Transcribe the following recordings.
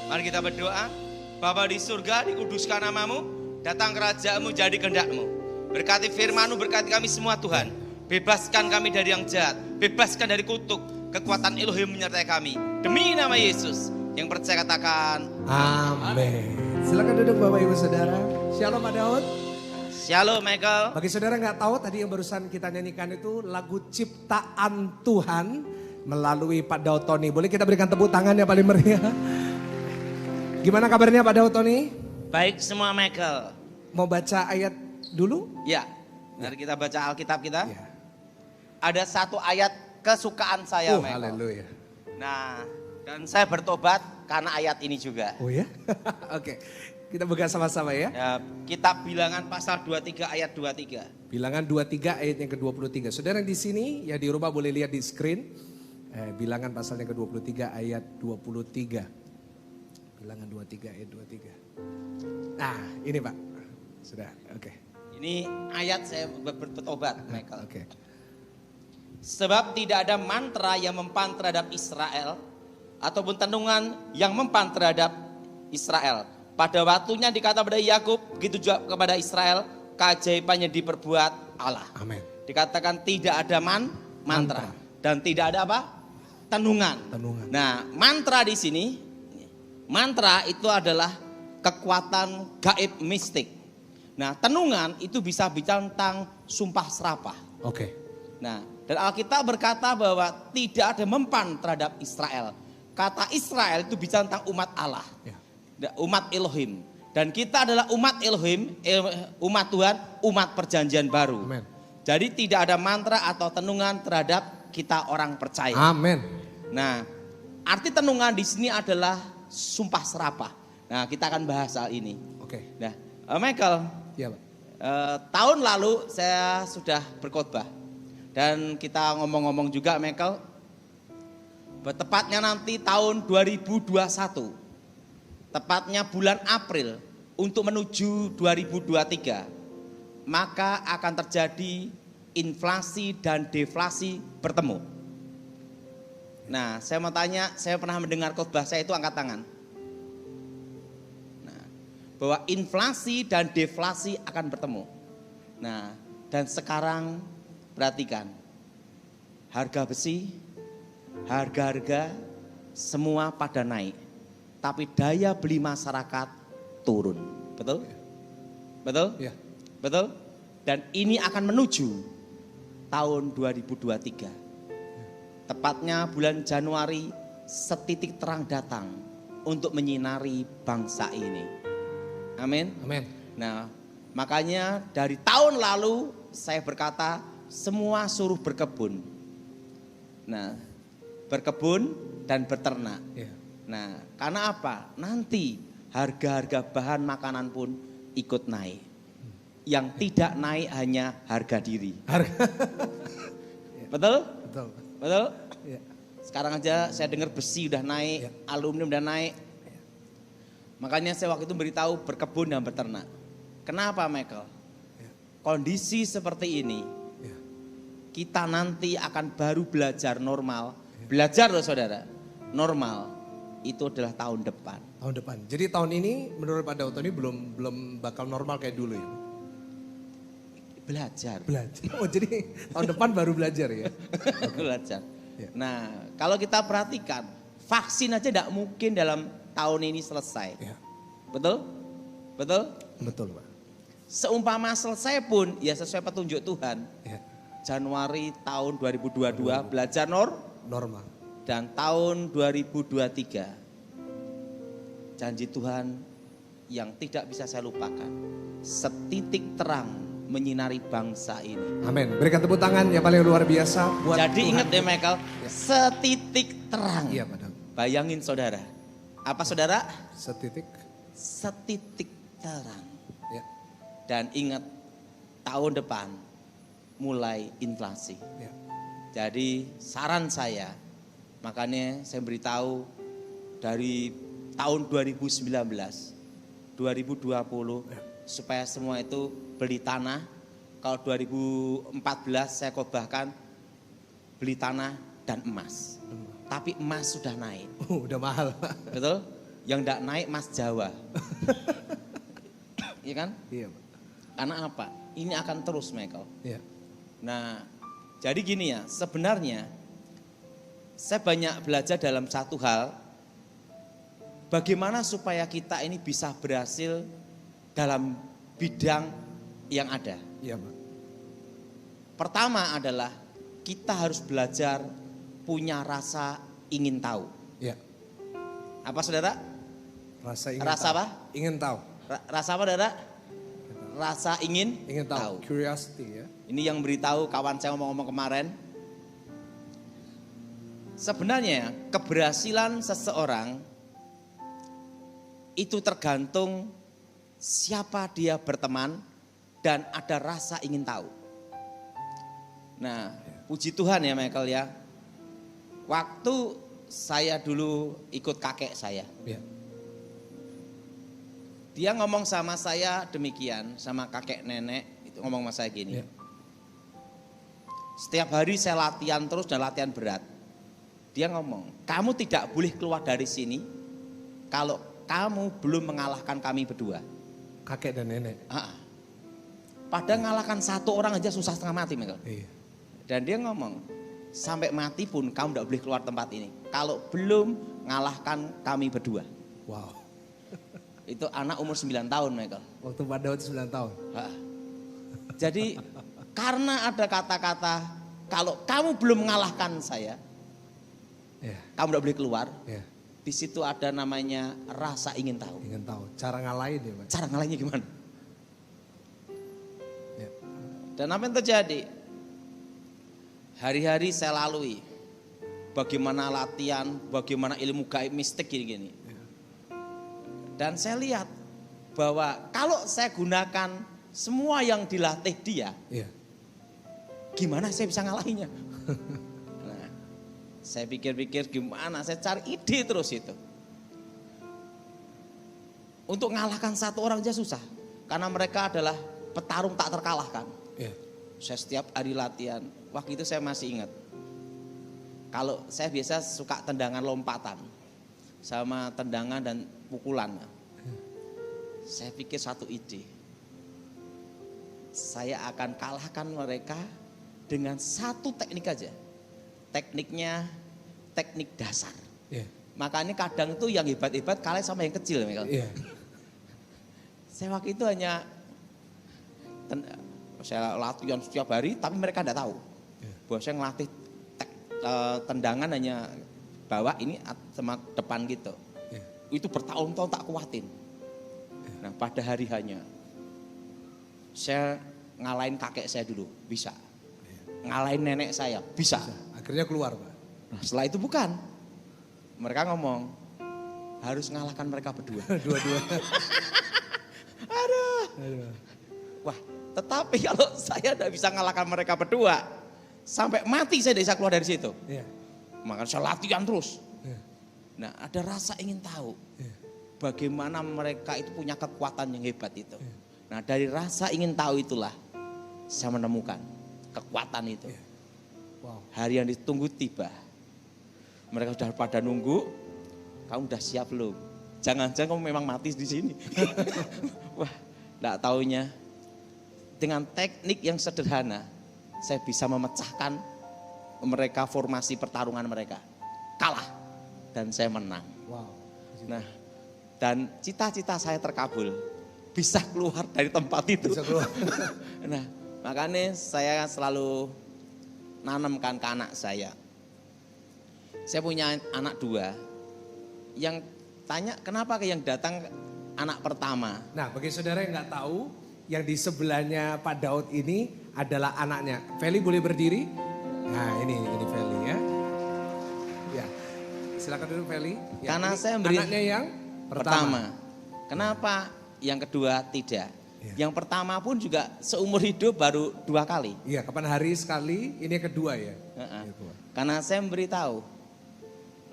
Mari kita berdoa. Bapa di surga, dikuduskan namamu, datang kerajaanmu, jadi kehendak-mu. Berkati firman-Mu, berkati kami semua Tuhan. Bebaskan kami dari yang jahat, bebaskan dari kutuk, kekuatan Elohim menyertai kami. Demi nama Yesus, yang percaya katakan amin. Silakan duduk Bapak Ibu Saudara. Shalom Pak Daud. Shalom Michael. Bagi saudara nggak tahu, tadi yang barusan kita nyanyikan itu lagu ciptaan Tuhan melalui Pak Daud Tony. Boleh kita berikan tepuk tangan ya paling meriah. Gimana kabarnya Pak Daud Tony? Baik semua Michael. Mau baca ayat dulu? Ya, mari kita baca Alkitab kita. Ya. Ada satu ayat kesukaan saya Michael. Haleluya. Nah, dan saya bertobat karena ayat ini juga. Oh ya? Oke, kita buka sama-sama ya. Ya, Kitab Bilangan pasal 23 ayat 23. Bilangan 23 ayat yang ke-23. Saudara yang di sini, ya di rumah boleh lihat di screen. Bilangan pasal yang ke-23 ayat 23. Bilangan 23 ayat 23. Nah ini Pak, sudah oke. Ini ayat saya bertobat Michael. Oke. Sebab tidak ada mantra yang mempan terhadap Israel, ataupun tenungan yang mempan terhadap Israel. Pada waktunya dikata pada Yakub, begitu juga kepada Israel, keajaibannya diperbuat Allah. Amin. Dikatakan tidak ada mantra. Dan tidak ada apa? Tenungan. Nah, mantra di sini, mantra itu adalah kekuatan gaib mistik. Nah, tenungan itu bisa bicara tentang sumpah serapah. Oke. Nah, dan Alkitab berkata bahwa tidak ada mempan terhadap Israel. Kata Israel itu bicara tentang umat Allah. Ya. Umat Elohim. Dan kita adalah umat Elohim, umat Tuhan, umat perjanjian baru. Amen. Jadi tidak ada mantra atau tenungan terhadap kita orang percaya. Amin. Nah, arti tenungan di sini adalah sumpah serapah. Nah, kita akan bahas hal ini. Oke. Nah, Michael, Iya Pak. tahun lalu saya sudah berkhotbah. Dan kita ngomong-ngomong juga Michael, tepatnya nanti tahun 2021, tepatnya bulan April untuk menuju 2023, maka akan terjadi inflasi dan deflasi bertemu. Nah, saya mau tanya, saya pernah mendengar khotbah saya itu angkat tangan. Nah, bahwa inflasi dan deflasi akan bertemu. Nah, dan sekarang perhatikan, harga besi, harga-harga semua pada naik. Tapi daya beli masyarakat turun. Betul? Betul? Ya. Betul? Dan ini akan menuju tahun 2023. Tepatnya bulan Januari, setitik terang datang untuk menyinari bangsa ini. Amin. Amin. Nah, makanya dari tahun lalu saya berkata semua suruh berkebun. Nah, berkebun dan beternak. Ya. Nah, karena apa? Nanti harga-harga bahan makanan pun ikut naik. Yang tidak naik hanya harga diri. Betul? Betul. Betul? Ya. Sekarang aja saya dengar besi udah naik, Ya. aluminium udah naik. Makanya saya waktu itu beritahu berkebun dan beternak. Kenapa Michael? Ya. Kondisi seperti ini, Ya. kita nanti akan baru belajar normal. Belajar loh saudara, normal itu adalah tahun depan. Tahun depan. Jadi tahun ini menurut Pak Daud Tony belum bakal normal kayak dulu ya? Belajar. Oh jadi tahun depan baru belajar ya? Belajar. Ya. Nah, kalau kita perhatikan, vaksin aja tidak mungkin dalam tahun ini selesai. Ya. Betul? Betul? Betul Pak. Seumpama selesai pun, ya sesuai petunjuk Tuhan. Ya. Januari tahun 2022 belajar Normal. dan tahun 2023 janji Tuhan yang tidak bisa saya lupakan. Setitik terang menyinari bangsa ini. Amin. Berikan tepuk tangan yang paling luar biasa buat Jadi Tuhan. ingat ya Michael, setitik terang. Iya Pak Daud. Bayangin saudara. Apa saudara? Setitik. Setitik terang. Ya. Dan ingat tahun depan mulai inflasi. Ya. Jadi saran saya, makanya saya beritahu dari tahun 2019, 2020 Ya. supaya semua itu beli tanah. Kalau 2014 saya khotbahkan beli tanah dan emas. Tapi emas sudah naik. Udah mahal Pak. Betul? yang tidak naik Mas Jawa. Iya kan? Iya, Pak. Karena apa? Ini akan terus, Michael. Iya. Nah, jadi gini ya, sebenarnya saya banyak belajar dalam satu hal, bagaimana supaya kita ini bisa berhasil dalam bidang yang ada. Iya, Pak. Pertama adalah kita harus belajar punya rasa ingin tahu. Iya. Apa saudara? Rasa ingin Rasa tahu. apa? Ingin tahu. Rasa apa saudara? Rasa ingin Tahu. Curiosity ya. Ini yang beritahu kawan saya ngomong-ngomong kemarin. Sebenarnya keberhasilan seseorang itu tergantung siapa dia berteman dan ada rasa ingin tahu. Nah, puji Tuhan ya Michael ya. Waktu saya dulu ikut kakek saya. Iya. Dia ngomong sama saya demikian, sama kakek nenek, itu ngomong sama saya gini. Iya. Setiap hari saya latihan terus dan latihan berat. Dia ngomong, kamu tidak boleh keluar dari sini kalau kamu belum mengalahkan kami berdua. Kakek dan nenek. Padahal ngalahkan satu orang aja susah setengah mati, Michael. Iya. Dan dia ngomong, sampai mati pun kamu tidak boleh keluar tempat ini. Kalau belum mengalahkan kami berdua. Wow. Itu anak umur 9 tahun, Michael. Waktu Pak Daud 9 tahun. Jadi karena ada kata-kata, kalau kamu belum mengalahkan saya, Iya. kamu tidak boleh keluar. Iya. Di situ ada namanya rasa ingin tahu. Ingin tahu. Cara ngalahin ya, Pak. Cara ngalahinnya gimana? Iya. Dan apa yang terjadi? Hari-hari saya lalui. Bagaimana latihan, bagaimana ilmu gaib mistik gini-gini. Dan saya lihat bahwa kalau saya gunakan semua yang dilatih dia, Iya. gimana saya bisa ngalahinnya? Nah, saya pikir-pikir gimana, saya cari ide terus itu. Untuk mengalahkan satu orang aja susah. Karena mereka adalah petarung tak terkalahkan. Iya. Saya setiap hari latihan, waktu itu saya masih ingat. Kalau saya biasa suka tendangan lompatan. Sama tendangan dan pukulan. Saya pikir satu ide. Saya akan kalahkan mereka dengan satu teknik aja. Tekniknya teknik dasar. Iya. Makanya kadang itu yang hebat-hebat kalah sama yang kecil. Iya. Saya waktu itu hanya saya latihan setiap hari, tapi mereka tidak tahu. Bahwa saya ngelatih tendangan hanya bawah ini sama depan gitu. Itu bertahun-tahun tak kuatin. Nah pada hari hanya saya ngalahin kakek saya dulu, bisa. Ngalahin nenek saya, bisa. Akhirnya keluar, Pak. Nah, setelah itu bukan. Mereka ngomong, harus ngalahkan mereka berdua. Dua-dua. Aduh. Wah, tetapi kalau saya tidak bisa ngalahkan mereka berdua, sampai mati saya tidak bisa keluar dari situ. Iya. Makanya saya latihan terus. Iya. Nah ada rasa ingin tahu. Iya. Bagaimana mereka itu punya kekuatan yang hebat itu. Nah dari rasa ingin tahu itulah saya menemukan kekuatan itu. Wow. Hari yang ditunggu tiba. Mereka sudah pada nunggu, kamu udah siap belum? Jangan-jangan kamu memang mati di sini. Wah, enggak taunya dengan teknik yang sederhana saya bisa memecahkan mereka formasi pertarungan mereka. Kalah dan saya menang. Wow. Nah, dan cita-cita saya terkabul, bisa keluar dari tempat itu. Bisa keluar. Nah, makanya saya selalu nanamkan ke anak saya. Saya punya anak 2, yang tanya kenapa yang datang anak pertama. Nah, bagi saudara yang nggak tahu, yang di sebelahnya Pak Daud ini adalah anaknya. Feli boleh berdiri? Nah, ini Feli ya. Ya, silakan dulu Feli. Ya, Karena ini saya beri anaknya yang pertama. Kenapa yang kedua tidak? Ya. Yang pertama pun juga seumur hidup baru 2 kali. Iya, kapan hari sekali, ini yang kedua ya. Uh-uh. Kedua. Karena saya memberitahu,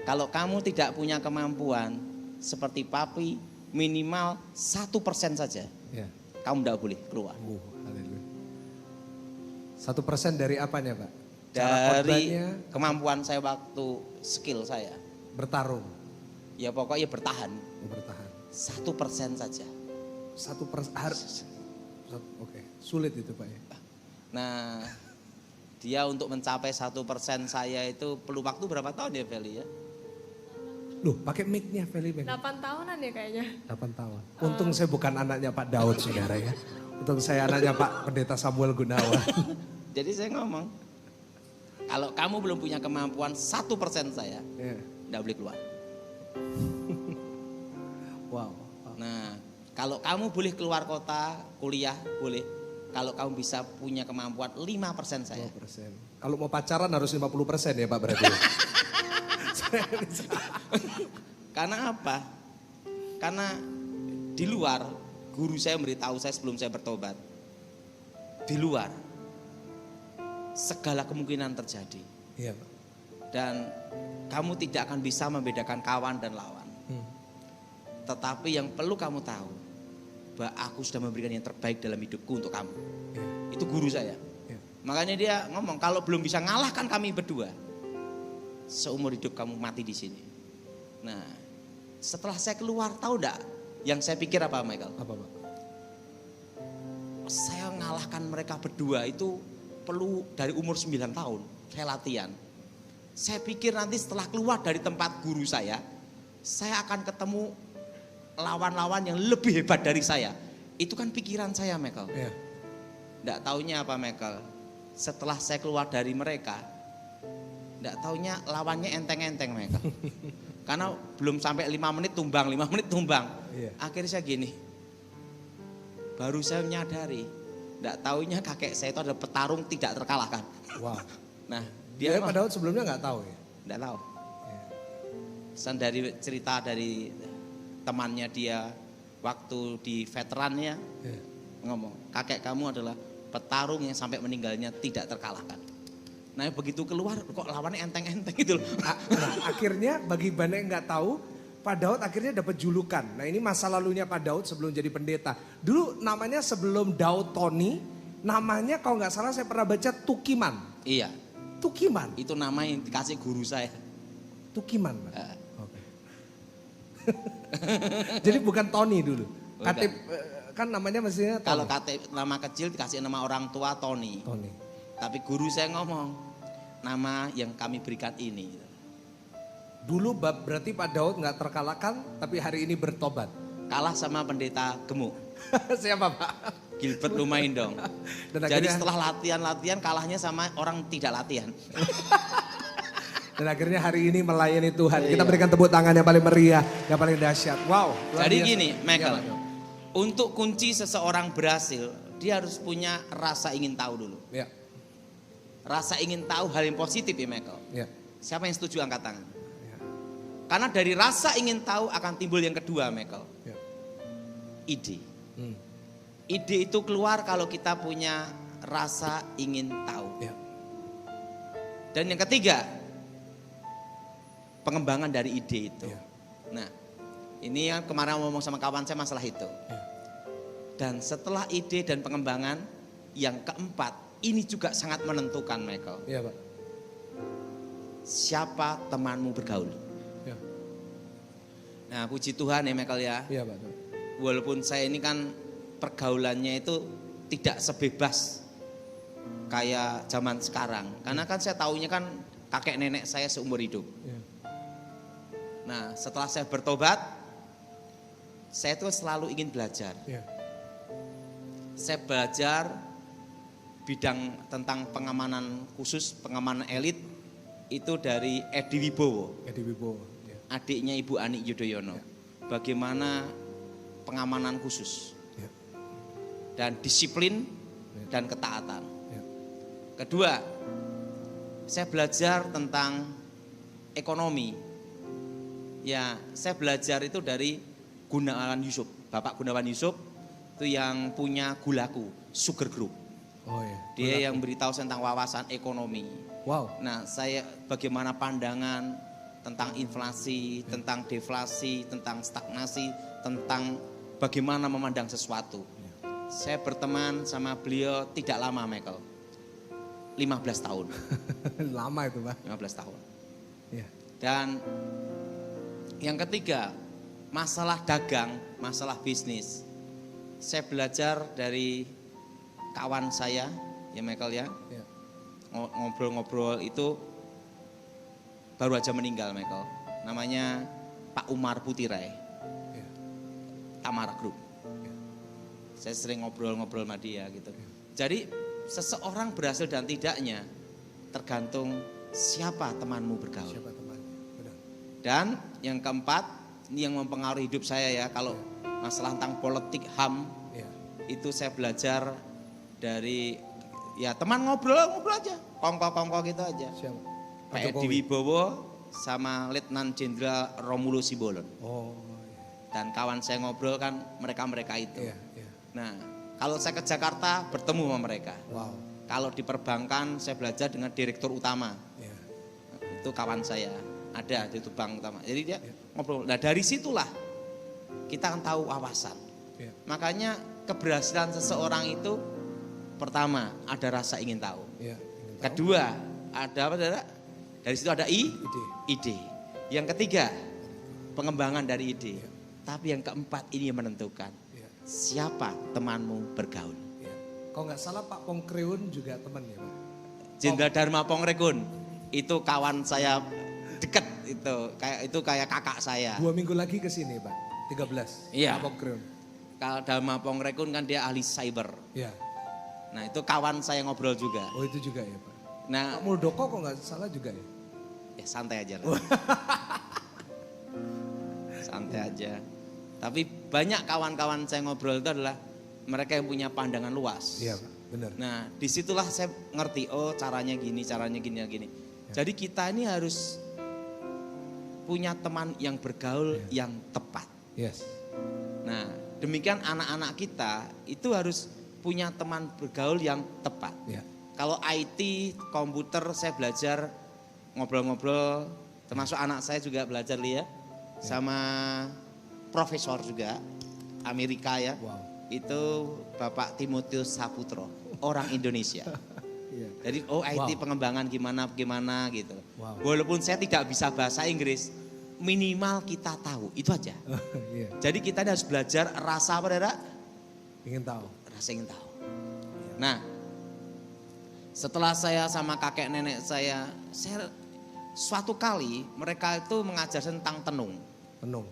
kalau kamu tidak punya kemampuan seperti papi, minimal 1% saja, Ya. kamu tidak boleh keluar. Haleluya. 1% dari apanya, Pak? Cara Dari khotbahnya kemampuan saya waktu skill saya. bertarung. Ya pokoknya bertahan. Bertahan. 1% saja. 1%. Oke, sulit itu Pak ya. Nah, dia untuk mencapai 1% saya itu perlu waktu berapa tahun ya Feli ya? Loh, pakai mic-nya Feli. 8 tahunan ya kayaknya. 8 tahun. Untung saya bukan anaknya Pak Daud saudara ya. Untung saya anaknya Pak Pendeta Samuel Gunawan. Jadi saya ngomong, kalau kamu belum punya kemampuan 1% saya, enggak boleh keluar. Wow. Nah, kalau kamu boleh keluar kota, kuliah boleh. Kalau kamu bisa punya kemampuan 5% saya. 5%. Kalau mau pacaran harus 50% ya Pak berarti. Karena apa? Karena di luar, guru saya memberitahu saya sebelum saya bertobat. Di luar, segala kemungkinan terjadi. Iya Pak. Dan kamu tidak akan bisa membedakan kawan dan lawan. Tetapi yang perlu kamu tahu, bahwa aku sudah memberikan yang terbaik dalam hidupku untuk kamu. Itu guru saya. Makanya dia ngomong, kalau belum bisa ngalahkan kami berdua, seumur hidup kamu mati di sini. Nah, setelah saya keluar, tahu enggak yang saya pikir apa Michael? Apa Pak? Saya ngalahkan mereka berdua itu perlu dari umur 9 tahun. Saya latihan. Saya pikir nanti setelah keluar dari tempat guru saya akan ketemu lawan-lawan yang lebih hebat dari saya. Itu kan pikiran saya Michael. Iya. Nggak taunya apa Michael? Setelah saya keluar dari mereka, nggak taunya lawannya enteng-enteng Michael. Karena belum sampai 5 menit tumbang, 5 menit tumbang. Iya. Akhirnya saya gini, baru saya menyadari, nggak taunya kakek saya itu adalah petarung tidak terkalahkan. Wow. Nah, Dia Pak Daud sebelumnya nggak tahu ya? nggak tahu. Pesan dari cerita dari temannya dia waktu di veterannya ngomong, kakek kamu adalah petarung yang sampai meninggalnya tidak terkalahkan. Nah begitu keluar kok lawannya enteng-enteng gitu loh. Nah, akhirnya bagi banyak yang nggak tahu, Pak Daud akhirnya dapat julukan. Nah ini masa lalunya Pak Daud sebelum jadi pendeta. Dulu namanya sebelum Daud Tony, namanya kalau nggak salah saya pernah baca Tukiman. Iya. Tukiman. Itu nama yang dikasih guru saya. Tukiman Pak. Oke. Jadi bukan Tony dulu. Bukan. KTP kan namanya mestinya Tony. Kalau nama kecil dikasih nama orang tua Tony. Tony. Tapi guru saya ngomong, nama yang kami berikan ini. Dulu berarti Pak Daud nggak terkalahkan, tapi hari ini bertobat. Kalah sama pendeta gemuk. Siapa Pak? Gilbert Lumaindong. Dan Jadi akhirnya, setelah latihan kalahnya sama orang tidak latihan. dan akhirnya hari ini melayani Tuhan. Kita berikan tepuk tangan yang paling meriah, yang paling dahsyat. Wow. Jadi gini, Michael, Iya, untuk kunci seseorang berhasil, dia harus punya rasa ingin tahu dulu. Ya. Rasa ingin tahu hal yang positif ya Michael. Ya. Siapa yang setuju angkat tangan? Ya. Karena dari rasa ingin tahu akan timbul yang kedua Michael. Ya. Ide. Ide itu keluar kalau kita punya rasa ingin tahu. Ya. Dan yang ketiga, pengembangan dari ide itu. Ya. Nah, ini yang kemarin ngomong sama kawan saya masalah itu. Ya. Dan setelah ide dan pengembangan, yang keempat, ini juga sangat menentukan Michael. Iya Pak. Siapa temanmu bergaul? Ya. Nah puji Tuhan ya Michael ya. Iya Pak. Walaupun saya ini kan pergaulannya itu tidak sebebas kayak zaman sekarang. Karena kan saya taunya kan kakek nenek saya seumur hidup. Ya. Nah setelah saya bertobat, saya tuh selalu ingin belajar. Ya. Saya belajar bidang tentang pengamanan khusus, pengamanan elit itu dari Edi Wibowo, Edi Wibowo. Ya. adiknya Ibu Ani Yudhoyono. Bagaimana pengamanan khusus Ya. dan disiplin dan ketaatan. Ya. Kedua, saya belajar tentang ekonomi. Ya, saya belajar itu dari Gunawan Yusuf, Bapak Gunawan Yusuf itu yang punya Gulaku, Sugar Group. Oh ya. Dia yang beritahu tentang wawasan ekonomi. Wow. Nah, saya bagaimana pandangan tentang inflasi, tentang deflasi, tentang stagnasi, tentang bagaimana memandang sesuatu. Saya berteman sama beliau tidak lama, Michael. 15 tahun. Lama itu Pak. 15 tahun. Ya. Dan Yang ketiga, masalah dagang, masalah bisnis. Saya belajar dari kawan saya, ya Michael ya. Ya. Ngobrol-ngobrol itu baru aja meninggal Michael. Namanya Pak Umar Putirai, Ya. Tamara Group. Ya. Saya sering ngobrol-ngobrol sama dia gitu. Jadi seseorang berhasil dan tidaknya tergantung siapa temanmu bergaul. Siapa temannya? Benar. Dan yang keempat, ini yang mempengaruhi hidup saya ya, kalau masalah tentang politik HAM, Ya. itu saya belajar dari ya teman ngobrol aja, kongko gitu aja. Siapa? Pak Pak Edi Jokowi. Wibowo sama Letnan Jenderal Romulus Sibolon. Oh, Dan kawan saya ngobrol kan mereka-mereka itu. iya, iya. Nah, kalau saya ke Jakarta bertemu sama mereka. Wow. Kalau di perbankan saya belajar dengan direktur utama. Ya. Itu kawan saya, ada di itu bank utama. Jadi dia Ya. ngobrol. Nah, dari situlah kita akan tahu wawasan. Ya. Makanya keberhasilan seseorang itu pertama ada rasa ingin tahu. Ya. Ingin tahu? Kedua, ada apa saudara? Dari situ ada ide. Yang ketiga, pengembangan dari ide. Ya. Tapi yang keempat ini yang menentukan Ya. siapa temanmu bergaul. Ya. Kalau nggak salah Pak Pongkreun juga teman ya Pak? Jenderal Dharma Pongrekun itu kawan saya deket itu kayak kakak saya. 2 minggu lagi ke sini Pak, 13. Iya. Pak Pongkreun. Kalau Dharma Pongrekun kan dia ahli cyber. Ya. Nah itu kawan saya ngobrol juga. Oh itu juga ya Pak. Nah Pak Muldoko kok nggak salah juga ya? ya santai aja lah. Santai aja. Tapi banyak kawan-kawan saya ngobrol itu adalah mereka yang punya pandangan luas. Iya Pak, benar. Nah disitulah saya ngerti, oh caranya gini. Jadi kita ini harus punya teman yang bergaul yang tepat. Yes. Nah demikian anak-anak kita itu harus punya teman bergaul yang tepat. Ya. Kalau IT, komputer saya belajar ngobrol-ngobrol, termasuk anak saya juga belajar lihat sama profesor juga Amerika ya. Wow. Itu Bapak Timotius Saputro, orang Indonesia. Iya. Jadi IT pengembangan gimana gitu. Wow. Walaupun saya tidak bisa bahasa Inggris, minimal kita tahu, itu aja. Iya. Jadi kita harus belajar rasa apa Dara? Ingin tahu. Rasa ingin tahu. Nah, setelah saya sama kakek nenek saya suatu kali mereka itu mengajar tentang tenung. Tenung.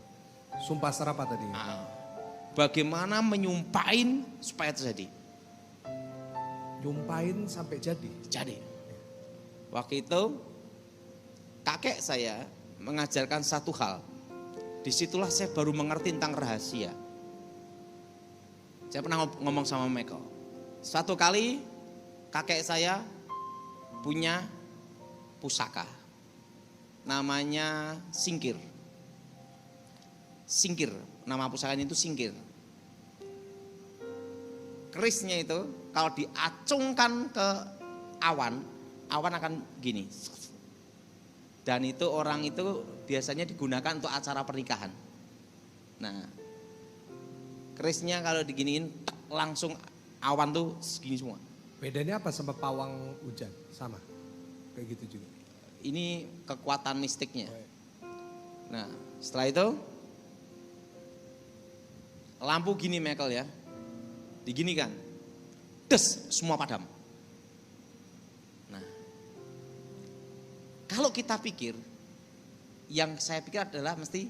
Sumpah serapah tadi. Nah, bagaimana menyumpahin supaya terjadi. Nyumpahin sampai jadi. Jadi, waktu itu kakek saya mengajarkan satu hal. Disitulah saya baru mengerti tentang rahasia. Saya pernah ngomong sama Michael. Suatu kali kakek saya punya pusaka. Namanya singkir. Singkir, nama pusakanya itu singkir. Kerisnya itu kalau diacungkan ke awan akan gini. Dan itu orang itu biasanya digunakan untuk acara pernikahan. Nah, kerisnya kalau diginiin langsung awan tuh segini semua. Bedanya apa sama pawang hujan? Sama? Kayak gitu juga? Ini kekuatan mistiknya. Nah, setelah itu lampu gini Michael ya, diginikan, des semua padam. Nah, kalau kita pikir, yang saya pikir adalah mesti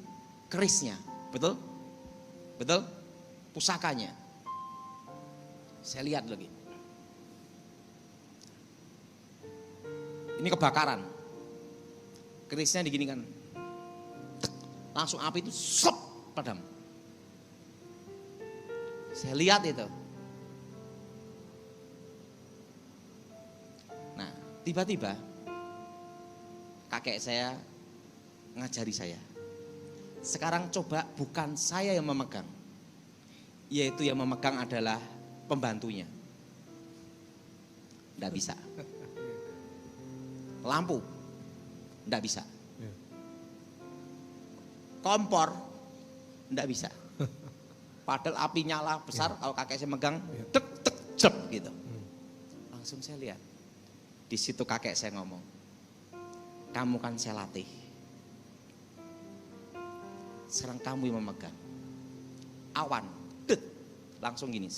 kerisnya, betul? Betul? Pusakanya. Saya lihat lagi. Ini kebakaran. Kerisnya diginikan. Langsung api itu sop padam. Saya lihat itu. Nah, tiba-tiba kakek saya ngajari saya. Sekarang coba bukan saya yang memegang. Yaitu yang memegang adalah pembantunya. Nggak bisa. Lampu, nggak bisa. Kompor, nggak bisa. Padahal api nyala besar, kalau kakek saya megang, tek tek jep gitu. Langsung saya lihat. Di situ kakek saya ngomong, kamu kan saya latih. sekarang kamu yang memegang. Awan, langsung gini.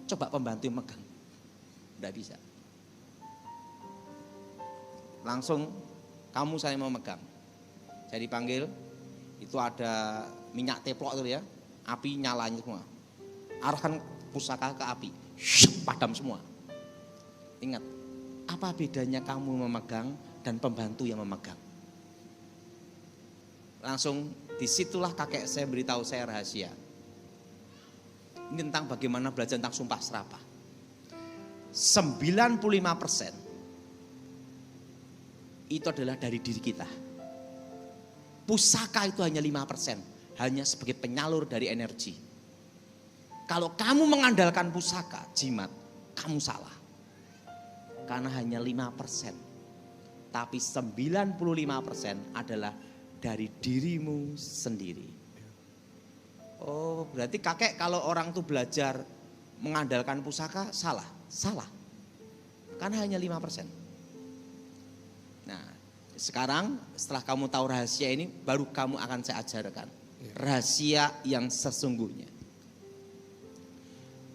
Coba pembantu yang megang. Tidak bisa. Langsung kamu saya mau megang. Saya dipanggil, itu ada minyak teplok itu ya. Api nyalanya semua. Arahkan pusaka ke api. Padam semua. Ingat, apa bedanya kamu memegang dan pembantu yang memegang? Langsung disitulah kakek saya beritahu saya rahasia. Ini tentang bagaimana belajar tentang sumpah serapah. 95% itu adalah dari diri kita. Pusaka itu hanya 5%, hanya sebagai penyalur dari energi. Kalau kamu mengandalkan pusaka, jimat, kamu salah. Karena hanya 5%. Tapi 95% adalah dari dirimu sendiri. Oh, berarti kakek kalau orang tuh belajar mengandalkan pusaka salah. Salah. Karena hanya 5%. Nah, sekarang setelah kamu tahu rahasia ini, baru kamu akan saya ajarkan. Rahasia yang sesungguhnya.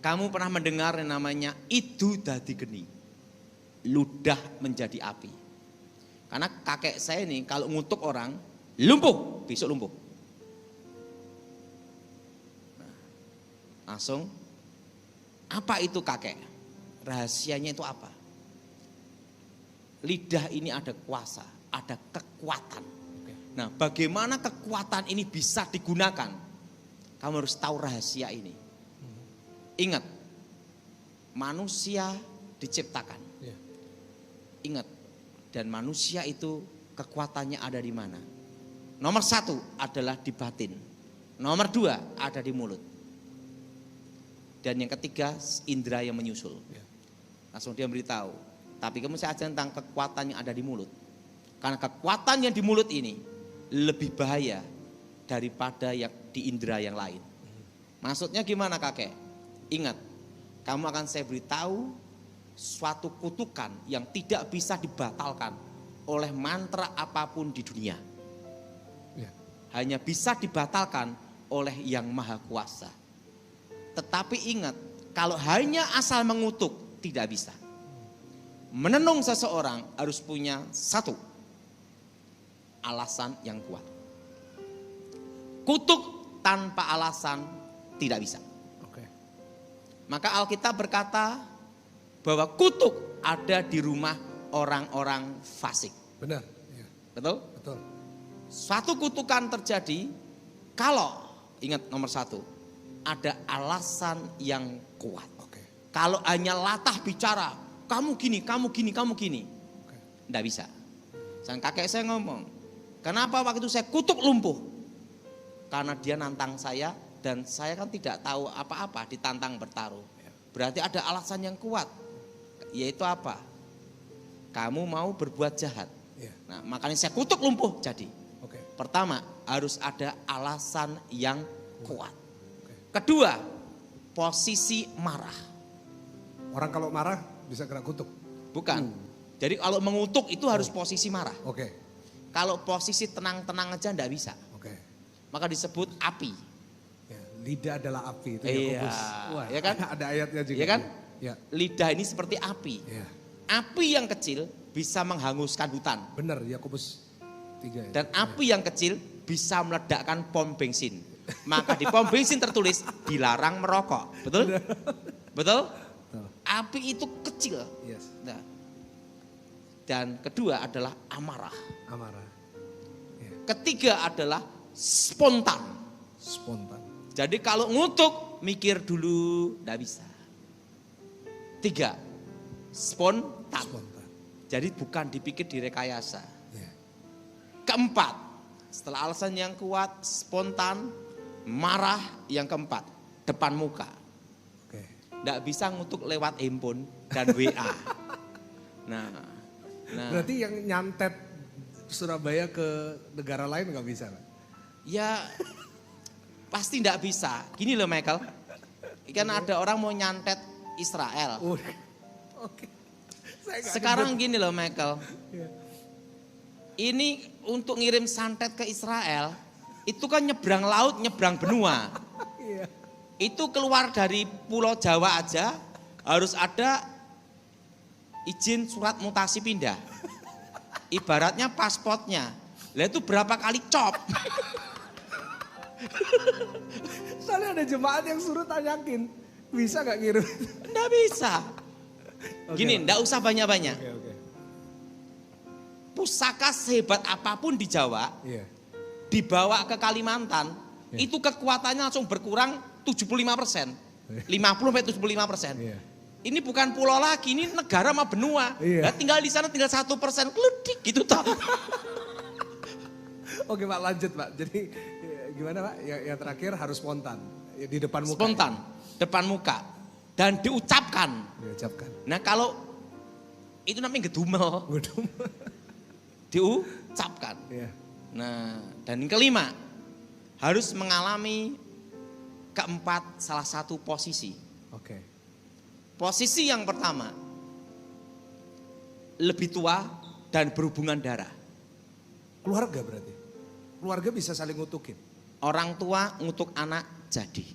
Kamu pernah mendengar yang namanya idu dadi geni. Ludah menjadi api. Karena kakek saya ini kalau ngutuk orang, lumpuh, besok lumpuh. Nah, langsung, apa itu kakek? Rahasianya itu apa? Lidah ini ada kuasa, ada kekuatan. Nah, bagaimana kekuatan ini bisa digunakan? Kamu harus tahu rahasia ini. Ingat, manusia diciptakan. Ingat, dan manusia itu kekuatannya ada di mana? Nomor 1 adalah di batin. Nomor 2 ada di mulut. Dan yang ketiga indera yang menyusul. Langsung dia beritahu. Tapi kamu saya ajar tentang kekuatan yang ada di mulut. Karena kekuatan yang di mulut ini lebih bahaya daripada yang di indera yang lain. Maksudnya gimana kakek? Ingat, kamu akan saya beritahu suatu kutukan yang tidak bisa dibatalkan oleh mantra apapun di dunia. Hanya bisa dibatalkan oleh yang maha kuasa. Tetapi ingat, kalau hanya asal mengutuk tidak bisa. Menenung seseorang harus punya satu alasan yang kuat. Kutuk tanpa alasan tidak bisa. Maka Alkitab berkata bahwa kutuk ada di rumah orang-orang fasik. Benar. Ya. Betul? Betul. Suatu kutukan terjadi kalau, ingat nomor 1, ada alasan yang kuat. Kalau hanya latah bicara, kamu gini, kamu gini, kamu gini. Tidak bisa. Sang kakek saya ngomong, kenapa waktu itu saya kutuk lumpuh? Karena dia nantang saya dan saya kan tidak tahu apa-apa ditantang bertaruh. Berarti ada alasan yang kuat. Yaitu apa? Kamu mau berbuat jahat. Nah, makanya saya kutuk lumpuh jadi. Pertama, harus ada alasan yang kuat. Kedua, posisi marah. Orang kalau marah bisa kena kutuk. Bukan. Jadi kalau mengutuk itu harus posisi marah. Oke. Kalau posisi tenang-tenang aja enggak bisa. Oke. Maka disebut api. Ya, lidah adalah api itu Iya, Wah, ya kan? Ada ayatnya juga. Ya kan? Ya. Lidah ini seperti api. Ya. Api yang kecil bisa menghanguskan hutan. Benar, Yakobus 3. Dan api yang kecil bisa meledakkan pom bensin. Maka di pom bensin tertulis dilarang merokok. Betul? Betul? Api itu kecil. Yes. Nah, dan kedua adalah amarah. Amarah. Ya. Ketiga adalah spontan. Spontan. Jadi kalau ngutuk mikir dulu enggak bisa. 3, spontan. Spontan. Jadi bukan dipikir direkayasa. Ya. Keempat, setelah alasan yang kuat, spontan, marah. Yang keempat, depan muka. Oke. Nggak bisa ngutuk lewat handphone dan WA. Nah. Berarti yang nyantet Surabaya ke negara lain nggak bisa, Pak? Ya pasti nggak bisa. Gini loh Michael, kan ada orang mau nyantet Israel. Oke. Sekarang gini loh Michael, Ini untuk ngirim santet ke Israel, itu kan nyebrang laut, nyebrang benua. Iya. Itu keluar dari Pulau Jawa aja harus ada izin surat mutasi pindah. Ibaratnya pasportnya. Lah itu berapa kali cop. Soalnya ada jemaat yang suruh tanyakin, bisa gak ngirim? Nggak bisa. Gini, nggak usah banyak-banyak. Oke. Pusaka sehebat apapun di Jawa, Iya. dibawa ke Kalimantan, Iya. itu kekuatannya langsung berkurang 75%. 50-75%. Iya. Ini bukan pulau lagi, ini negara sama benua. Iya. Nah, tinggal di sana tinggal 1%, kledik gitu toh. Oke Pak, lanjut Pak. Jadi gimana Pak? Yang terakhir harus spontan. Di depan muka. Spontan, depan muka. Dan diucapkan. Diucapkan. Nah kalau itu namanya gedumel, Waduh. diucapkan. Iya. Nah dan yang kelima, harus mengalami keempat salah satu posisi. Oke. Posisi yang pertama, lebih tua dan berhubungan darah. Keluarga berarti? Keluarga bisa saling ngutukin? Orang tua ngutuk anak jadi.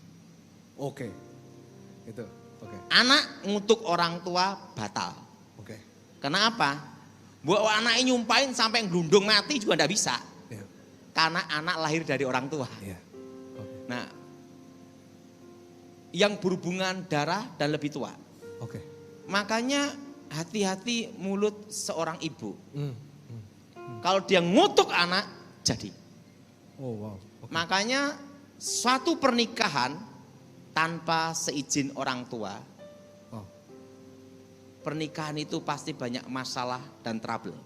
Oke. Itu, oke. Anak ngutuk orang tua batal. Oke. Kenapa? Buat anaknya nyumpahin sampai ngelundung mati juga ndak bisa. Iya. Karena anak lahir dari orang tua. Iya. Oke. Nah, yang berhubungan darah dan lebih tua. Oke. Makanya hati-hati mulut seorang ibu. Hmm. Kalau dia ngutuk anak, jadi. Oh wow. Oke. Makanya suatu pernikahan tanpa seizin orang tua, Oh. pernikahan itu pasti banyak masalah dan trouble.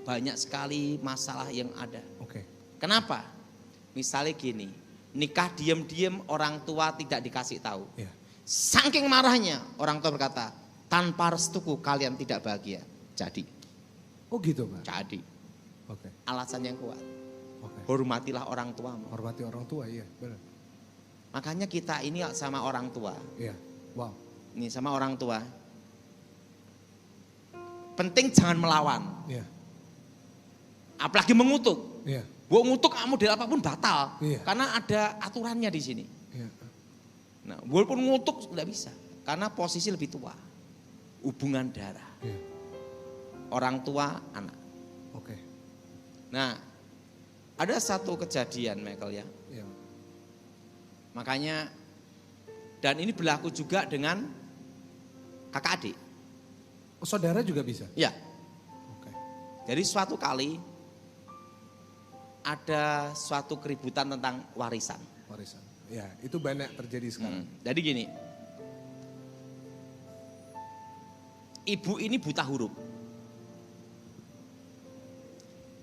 Banyak sekali masalah yang ada. Oke. Kenapa? Misalnya gini, nikah diam-diam orang tua tidak dikasih tahu. Iya. Saking marahnya orang tua berkata, tanpa restuku kalian tidak bahagia. Jadi, Oh gitu Pak? jadi. Oke. Alasan yang kuat. Oke. Hormatilah orang tuamu. Hormati orang tua, iya benar. Makanya kita ini sama orang tua. Iya. Wow. Ini sama orang tua. Penting jangan melawan. Iya. Apalagi mengutuk. Iya. Gua ngutuk model apapun batal. Iya. Karena ada aturannya di sini. Iya. Nah, walaupun ngutuk tidak bisa. Karena posisi lebih tua. Hubungan darah. Iya. Orang tua, anak. Oke. Nah, ada satu kejadian Michael ya. Iya. Makanya, dan ini berlaku juga dengan kakak adik. Oh, saudara juga bisa? Ya, Oke. jadi suatu kali ada suatu keributan tentang warisan. Warisan. Ya, itu banyak terjadi sekarang. Jadi gini, ibu ini buta huruf.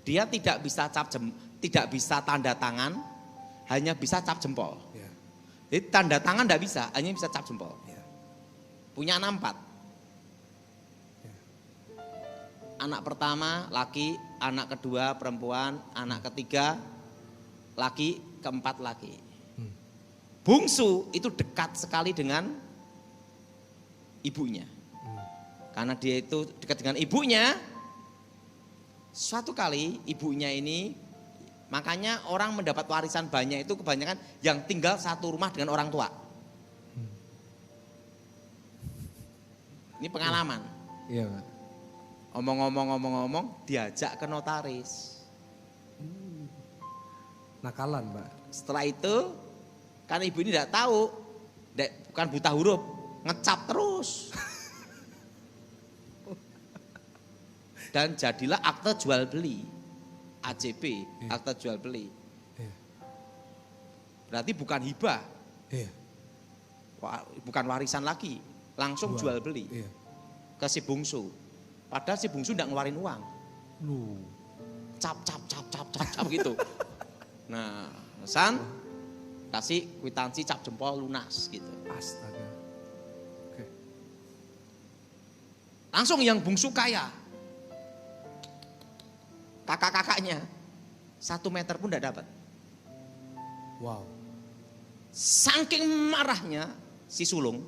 Dia tidak bisa tidak bisa tanda tangan, hanya bisa cap jempol. Ya. Jadi tanda tangan tidak bisa, hanya bisa cap jempol. Ya. Punya anak 4. Ya. Anak pertama laki, anak kedua perempuan, anak ketiga laki, keempat laki. Bungsu itu dekat sekali dengan ibunya. Karena dia itu dekat dengan ibunya. Suatu kali ibunya ini, makanya orang mendapat warisan banyak itu kebanyakan yang tinggal satu rumah dengan orang tua. Ini pengalaman. Iya Pak. Omong-omong diajak ke notaris. Nakalan Pak. Setelah itu kan ibu ini tidak tahu, bukan buta huruf, ngecap terus. Dan jadilah akte jual beli, AJB, Iya. akte jual beli. Iya. Berarti bukan hibah, Iya. bukan warisan lagi, langsung jual beli Iya. ke si bungsu. Padahal si bungsu tidak ngeluarin uang, Lu. cap gitu. Nah, San kasih kwitansi cap jempol lunas gitu. Astaga. Oke. Langsung yang bungsu kaya. Kakak-kakaknya 1 meter pun tidak dapat. Wow. Saking marahnya si sulung,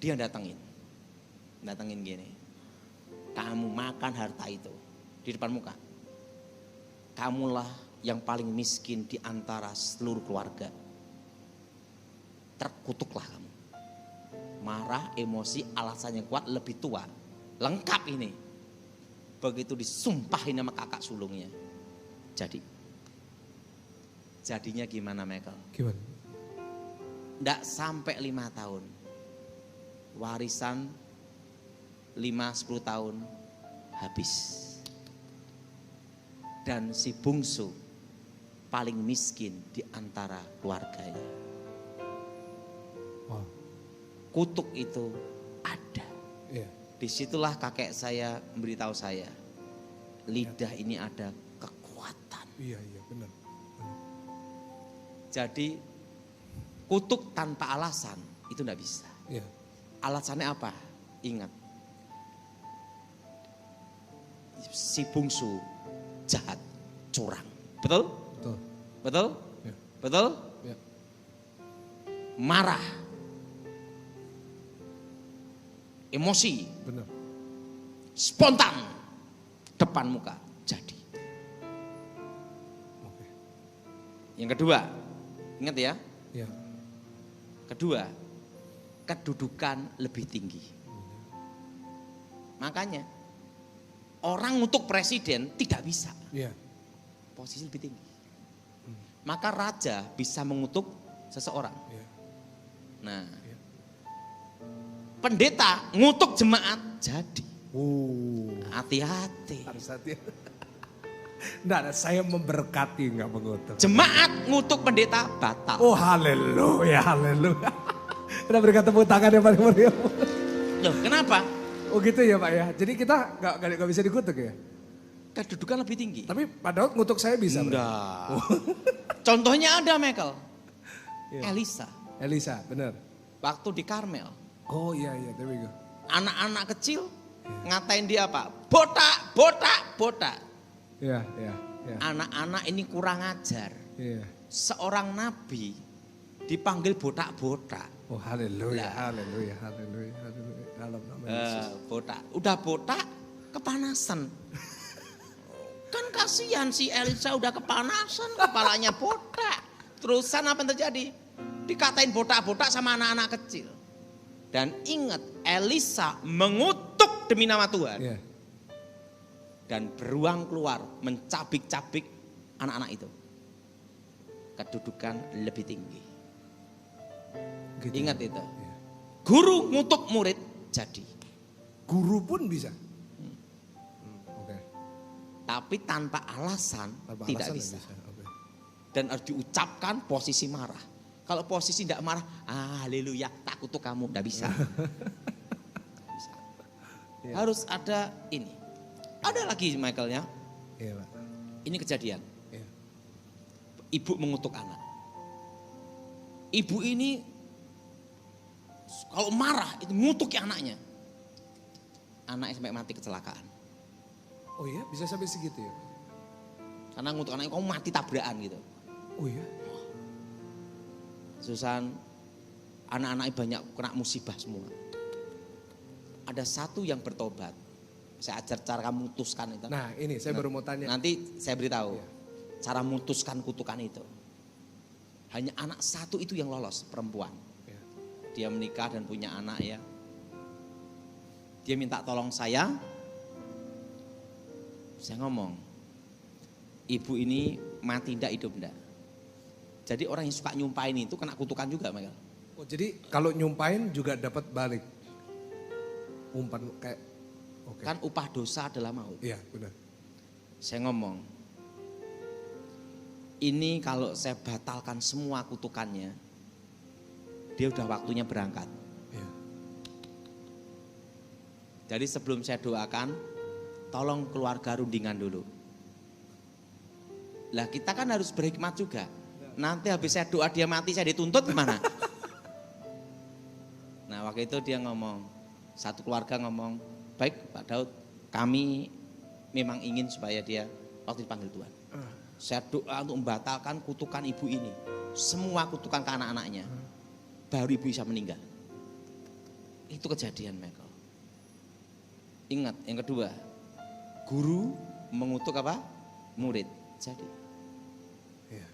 dia datengin gini. kamu makan harta itu di depan muka, kamulah yang paling miskin di antara seluruh keluarga. Terkutuklah kamu. Marah, emosi, alasannya kuat, lebih tua. Lengkap ini. Begitu disumpahin sama kakak sulungnya. Jadinya gimana Michael? Gimana? Nggak sampai 5 tahun. Warisan 5-10 tahun habis. Dan si bungsu paling miskin di antara keluarganya. Wow. Kutuk itu ada. Iya. Disitulah kakek saya memberitahu saya, lidah ini ada kekuatan. Iya benar. Jadi kutuk tanpa alasan itu enggak bisa. Iya. Alasannya apa? Ingat, si bungsu jahat, curang. Betul? Betul. Betul? Ya. Betul? Ya. Marah. Emosi. Benar. Spontan. Depan muka. Jadi. Oke. Yang kedua, ingat ya. Ya. Kedua, kedudukan lebih tinggi. Makanya orang untuk presiden tidak bisa. Iya. Posisi lebih tinggi. Maka raja bisa mengutuk seseorang. Iya. Nah, Iya. pendeta ngutuk jemaat jadi. Hati-hati. Harus hati. Enggak, saya memberkati enggak mengutuk. Jemaat ngutuk pendeta batal. Oh haleluya, haleluya. Kita berikan tepuk tangan yang paling meriah. Loh, kenapa? Oh gitu ya Pak ya. Jadi kita nggak bisa dikutuk ya. Kedudukan lebih tinggi. Tapi Pak Daud ngutuk saya bisa. Enggak. Contohnya ada Michael. Iya. Elisa. Benar. Waktu di Karmel. Oh iya, there we go. Anak-anak kecil ngatain dia apa? Botak. Iya. Anak-anak ini kurang ajar. Iya. Seorang nabi dipanggil botak-botak. Oh haleluya, haleluya. Dalam nama Yesus. Botak. Udah botak, kepanasan. Kan kasihan si Elisa udah kepanasan, kepalanya botak. Terusan apa yang terjadi? Dikatain botak-botak sama anak-anak kecil. Dan ingat, Elisa mengutuk demi nama Tuhan. Iya. Dan beruang keluar mencabik-cabik anak-anak itu. Kedudukan lebih tinggi. Gitu. Ingat itu. Iya. Guru ngutuk murid jadi. Guru pun bisa. Oke. Tapi tanpa alasan Tanpa tidak alasan bisa. Oke. Dan harus diucapkan posisi marah. Kalau posisi tidak marah, haleluya, tak kutuk kamu, tidak bisa. Bisa. Iya. Harus ada ini. Ada lagi Michaelnya, Iya Pak. ini kejadian. Iya. Ibu mengutuk anak. Ibu ini kalau marah itu ngutuki anaknya. Anaknya sampai mati kecelakaan. Oh iya, bisa sampai segitu ya? Karena ngutuk anaknya, kamu mati tabrakan gitu. Oh iya. Susan, anak-anaknya banyak kena musibah semua. Ada satu yang bertobat. Saya ajar cara kamu mutuskan itu. Nah ini saya baru mau tanya. Nanti saya beritahu Iya. cara mutuskan kutukan itu. Hanya anak satu itu yang lolos, perempuan. Iya. Dia menikah dan punya anak ya. Dia minta tolong saya ngomong, ibu ini mati ndak hidup ndak. Jadi orang yang suka nyumpahin itu kena kutukan juga Michael. Oh jadi kalau nyumpahin juga dapat balik. Umpan kayak. Oke. Kan upah dosa adalah maut. Iya benar. Saya ngomong, ini kalau saya batalkan semua kutukannya, dia udah waktunya berangkat. Iya. Jadi sebelum saya doakan, tolong keluarga rundingan dulu. Lah kita kan harus berhikmat juga. Nanti habis saya doa dia mati, saya dituntut gimana? Nah waktu itu dia ngomong, satu keluarga ngomong, baik Pak Daud, kami memang ingin supaya dia waktu dipanggil Tuhan. Saya doa untuk membatalkan kutukan ibu ini. Semua kutukan ke anak-anaknya. Baru ibu bisa meninggal. Itu kejadian Michael. Ingat, yang kedua, guru mengutuk apa? Murid. Jadi, Ya.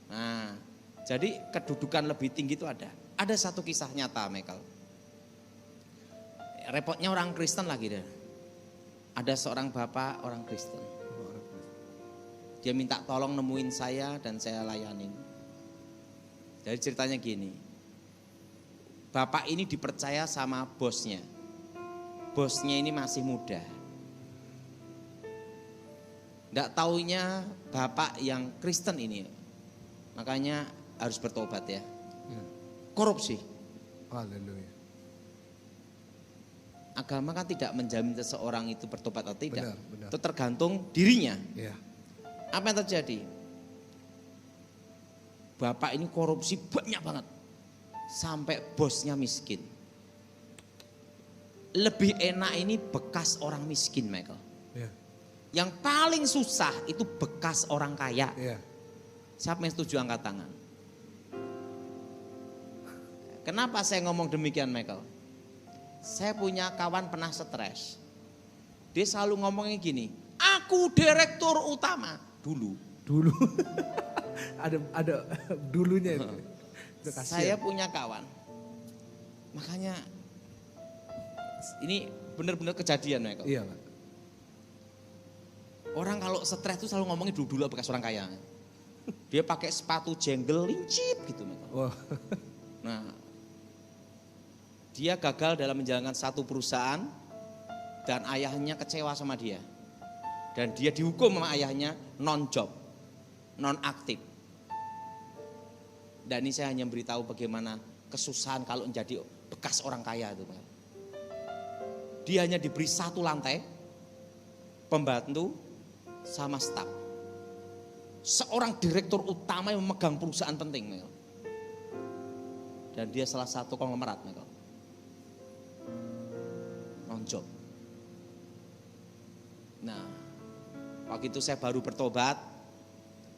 nah, jadi kedudukan lebih tinggi itu ada. Ada satu kisah nyata, Michael. Repotnya orang Kristen lagi deh. Ada seorang bapak orang Kristen. Dia minta tolong nemuin saya dan saya layanin. Jadi ceritanya gini. Bapak ini dipercaya sama bosnya. Bosnya ini masih muda. Nggak taunya bapak yang Kristen ini, makanya harus bertobat ya. Korupsi. Haleluya. Agama kan tidak menjamin seseorang itu bertobat atau tidak. Benar. Itu tergantung dirinya. Ya. Apa yang terjadi? Bapak ini korupsi banyak banget. Sampai bosnya miskin. Lebih enak ini bekas orang miskin, Michael. Ya. Yang paling susah itu bekas orang kaya. Ya. Siapa yang setuju angkat tangan? Kenapa saya ngomong demikian, Michael? Saya punya kawan pernah stres. Dia selalu ngomongnya gini, aku direktur utama dulu. ada dulunya itu. Itu kasihan. Saya punya kawan. Makanya ini benar-benar kejadian, Michael. Iya, Pak. Orang kalau stres itu selalu ngomongnya dulu bekas orang kaya. Dia pakai sepatu jenggel lincip gitu, Michael. Wah. Nah, dia gagal dalam menjalankan satu perusahaan dan ayahnya kecewa sama dia. Dan dia dihukum sama ayahnya non-job, non-aktif. Dan ini saya hanya beritahu bagaimana kesusahan kalau menjadi bekas orang kaya itu. Dia hanya diberi satu lantai, pembantu sama staf. Seorang direktur utama yang memegang perusahaan penting. Dan dia salah satu konglomerat. Non-job. Nah, waktu itu saya baru bertobat,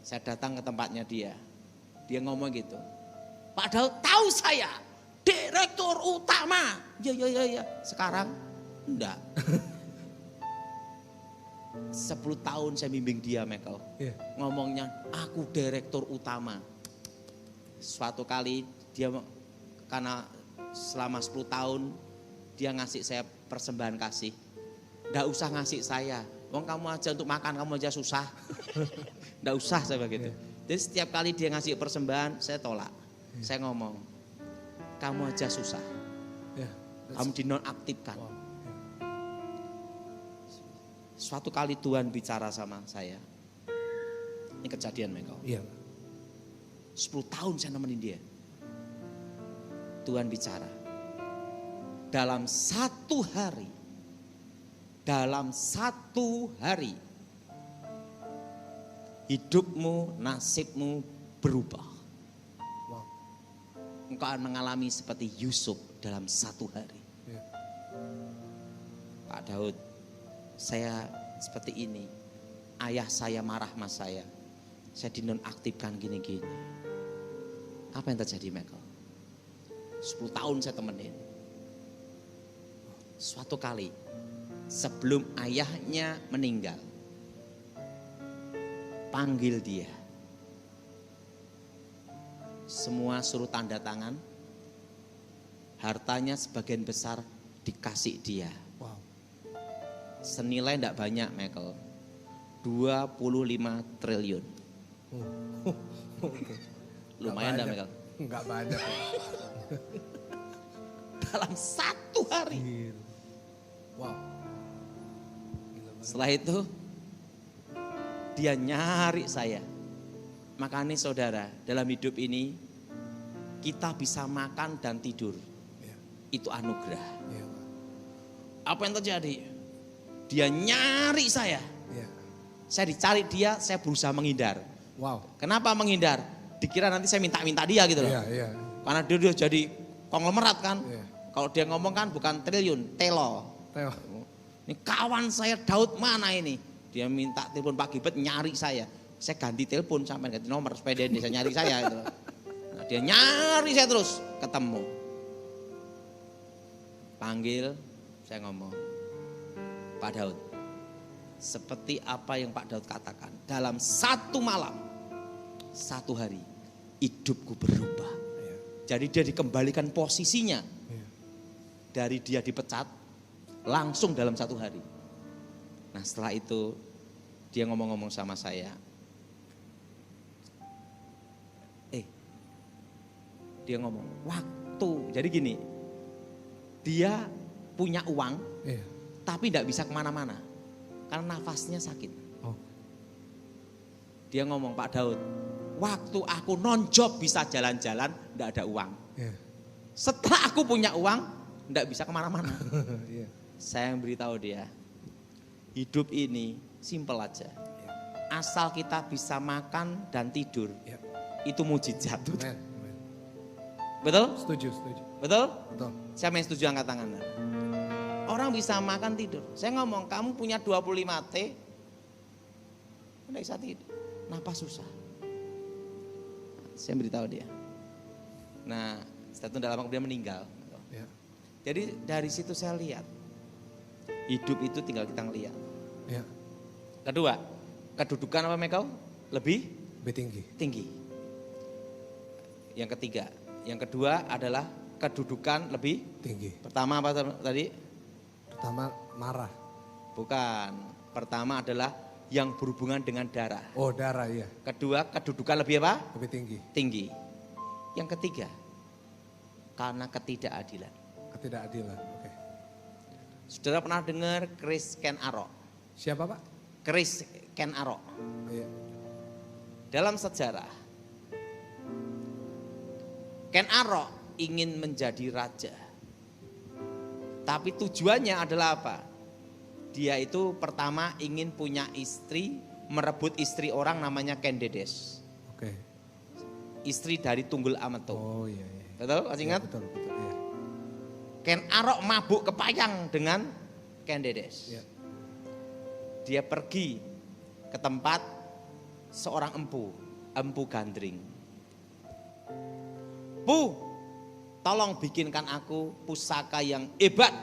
saya datang ke tempatnya dia. Dia ngomong gitu, padahal tahu saya direktur utama. Ya. Sekarang enggak. 10 tahun saya bimbing dia, Michael. Iya. Ngomongnya, aku direktur utama. Suatu kali dia, karena selama 10 tahun dia ngasih saya persembahan kasih. Nggak usah ngasih saya. Wong kamu aja untuk makan, kamu aja susah. Nggak usah saya begitu. Jadi setiap kali dia ngasih persembahan, saya tolak. Saya ngomong, kamu aja susah. Ya. Kamu dinonaktifkan. Wow. Suatu kali Tuhan bicara sama saya. Ini kejadian, Michael. Iya. 10 tahun saya nemenin dia. Tuhan bicara. Dalam satu hari, hidupmu, nasibmu berubah. Wow. Engkau akan mengalami seperti Yusuf dalam satu hari. Ya. Pak Daud, saya seperti ini. Ayah saya marah sama saya. Saya dinonaktifkan gini-gini. Apa yang terjadi, Michael? 10 tahun saya temenin. Suatu kali sebelum ayahnya meninggal, panggil dia. Semua suruh tanda tangan. Hartanya sebagian besar dikasih dia. Wow. Senilai tidak banyak, Michael. 25 triliun. Oke. Lumayan dah, Michael. Enggak banyak. Dalam satu hari. Gila. Wow. Gila banget. Setelah itu dia nyari saya. Makanya saudara, dalam hidup ini kita bisa makan dan tidur. Ya. Itu anugerah. Iya, Pak. Apa yang terjadi? Dia nyari saya. Iya. Saya dicari dia, saya berusaha menghindar. Wow. Kenapa menghindar? Dikira nanti saya minta-minta dia gitu loh. Iya. Karena dia udah jadi konglomerat kan. Iya. Kalau dia ngomong kan bukan triliun, telo. Teo. Ini kawan saya Daud mana ini? Dia minta telepon Pak Gibet nyari saya. Saya ganti telepon sampai ganti nomor supaya dia bisa nyari saya gitu. Nah, dia nyari saya terus, ketemu. Panggil, saya ngomong. Pak Daud, seperti apa yang Pak Daud katakan, dalam satu malam, satu hari, hidupku berubah. Jadi dia dikembalikan posisinya. Dari dia dipecat, langsung dalam satu hari. Nah setelah itu, dia ngomong-ngomong sama saya. Dia ngomong, waktu. Jadi gini, dia punya uang, tapi tidak bisa kemana-mana. Karena nafasnya sakit. Dia ngomong, Pak Daud, waktu aku non-job bisa jalan-jalan, tidak ada uang. Setelah aku punya uang, tidak bisa kemana-mana. Saya yang beritahu dia, hidup ini simpel aja. Asal kita bisa makan dan tidur, itu mujizat. Betul? Setuju. Betul? Betul. Siapa yang setuju angkat tangan? Orang bisa makan tidur. Saya ngomong, kamu punya 25 T, tidak bisa tidur. Napas susah. Saya beritahu dia. Nah, setelah itu tidak lama kemudian meninggal. Jadi dari situ saya lihat, hidup itu tinggal kita ngelihat. Kedua, kedudukan apa Michael? Lebih tinggi. Yang ketiga. Yang kedua adalah kedudukan lebih tinggi. Pertama apa tadi? Pertama marah. Bukan. Pertama adalah yang berhubungan dengan darah. Oh darah iya. Kedua kedudukan lebih apa? Lebih tinggi. Yang ketiga, karena ketidakadilan. Oke. Saudara pernah dengar Chris Ken Arok? Siapa Pak? Chris Ken Arok. Iya. Dalam sejarah, Ken Arok ingin menjadi raja. Tapi tujuannya adalah apa? Dia itu pertama ingin punya istri, merebut istri orang namanya Kendedes. Oke. Istri dari Tunggul Ameto. Oh iya. Betul? Masih ingat? Betul iya. Ken Arok mabuk kepayang dengan Kendedes. Iya. Dia pergi ke tempat seorang empu gandring. Bu, tolong bikinkan aku pusaka yang hebat,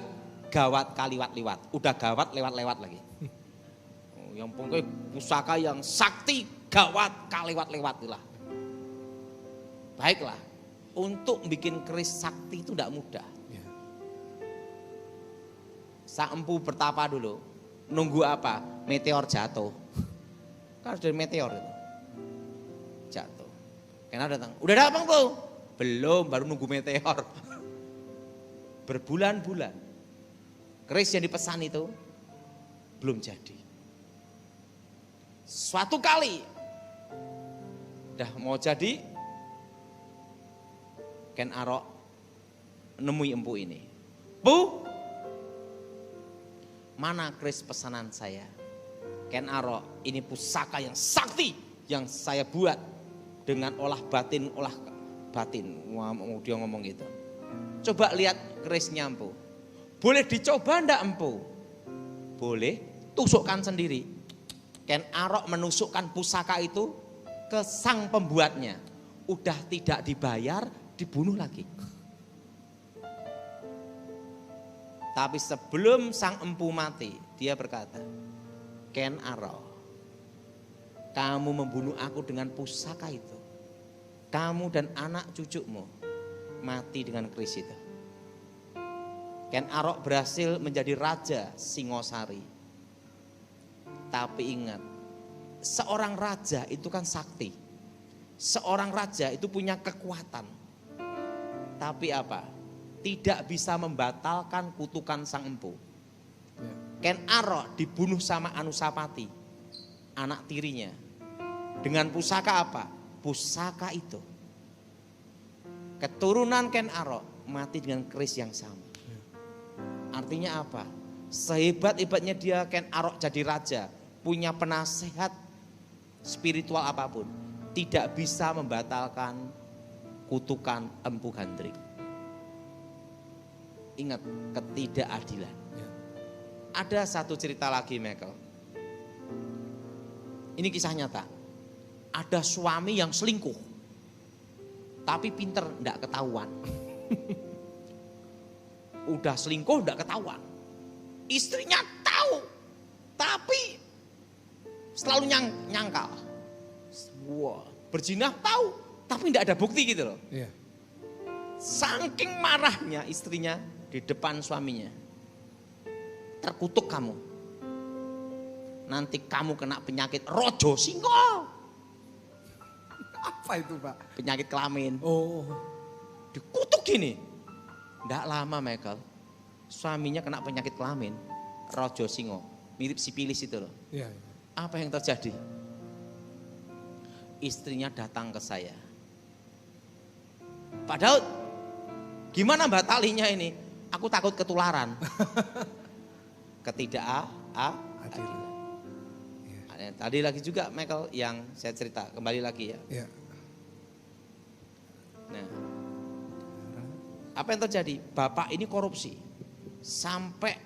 gawat kaliwat-liwat. Udah gawat lewat-lewat lagi. Yang pokoknya pusaka yang sakti, gawat kaliwat-lewat lah. Baiklah, untuk bikin keris sakti itu tidak mudah. Sang empu bertapa dulu, nunggu apa? Meteor jatuh. Kan harus dari meteor itu. Jatuh. Karena datang, udah datang Bu? Belum, baru nunggu meteor. Berbulan-bulan. Keris yang dipesan itu belum jadi. Suatu kali udah mau jadi, Ken Arok nemui empu ini. Bu, mana keris pesanan saya? Ken Arok, ini pusaka yang sakti yang saya buat dengan olah batin. Dia ngomong gitu. Coba lihat kerisnya empu. Boleh dicoba ndak empu? Boleh, tusukkan sendiri. Ken Arok menusukkan pusaka itu ke sang pembuatnya. Udah tidak dibayar, dibunuh lagi. Tapi sebelum sang empu mati, dia berkata, Ken Arok, kamu membunuh aku dengan pusaka itu. Kamu dan anak cucumu mati dengan keris itu. Ken Arok berhasil menjadi raja Singosari. Tapi ingat, seorang raja itu kan sakti. Seorang raja itu punya kekuatan. Tapi apa? Tidak bisa membatalkan kutukan sang empu. Ken Arok dibunuh sama Anusapati, anak tirinya. Dengan pusaka apa? Pusaka itu. Keturunan Ken Arok mati dengan keris yang sama. Artinya apa? Sehebat-hebatnya dia Ken Arok jadi raja, punya penasehat spiritual apapun, tidak bisa membatalkan kutukan empu gandring. Ingat, ketidakadilan. Ada satu cerita lagi Michael. Ini kisah nyata. Ada suami yang selingkuh, tapi pinter, enggak ketahuan. Udah selingkuh enggak ketahuan. Istrinya tahu, tapi selalu nyangkal. Wah, berzina tahu, tapi tidak ada bukti gitu loh. Iya. Saking marahnya istrinya di depan suaminya. Terkutuk kamu. Nanti kamu kena penyakit rojo singo. Apa itu Pak? Penyakit kelamin. Oh. Dikutuk gini. Tidak lama Michael. Suaminya kena penyakit kelamin. Rojo singo. Mirip sipilis itu loh. Iya. Apa yang terjadi? Istrinya datang ke saya. Pak Daud, gimana mbak talinya ini? Aku takut ketularan. Ketidakadilan. Tadi lagi juga Michael yang saya cerita, kembali lagi ya. Iya. Nah, apa yang terjadi? Bapak ini korupsi sampai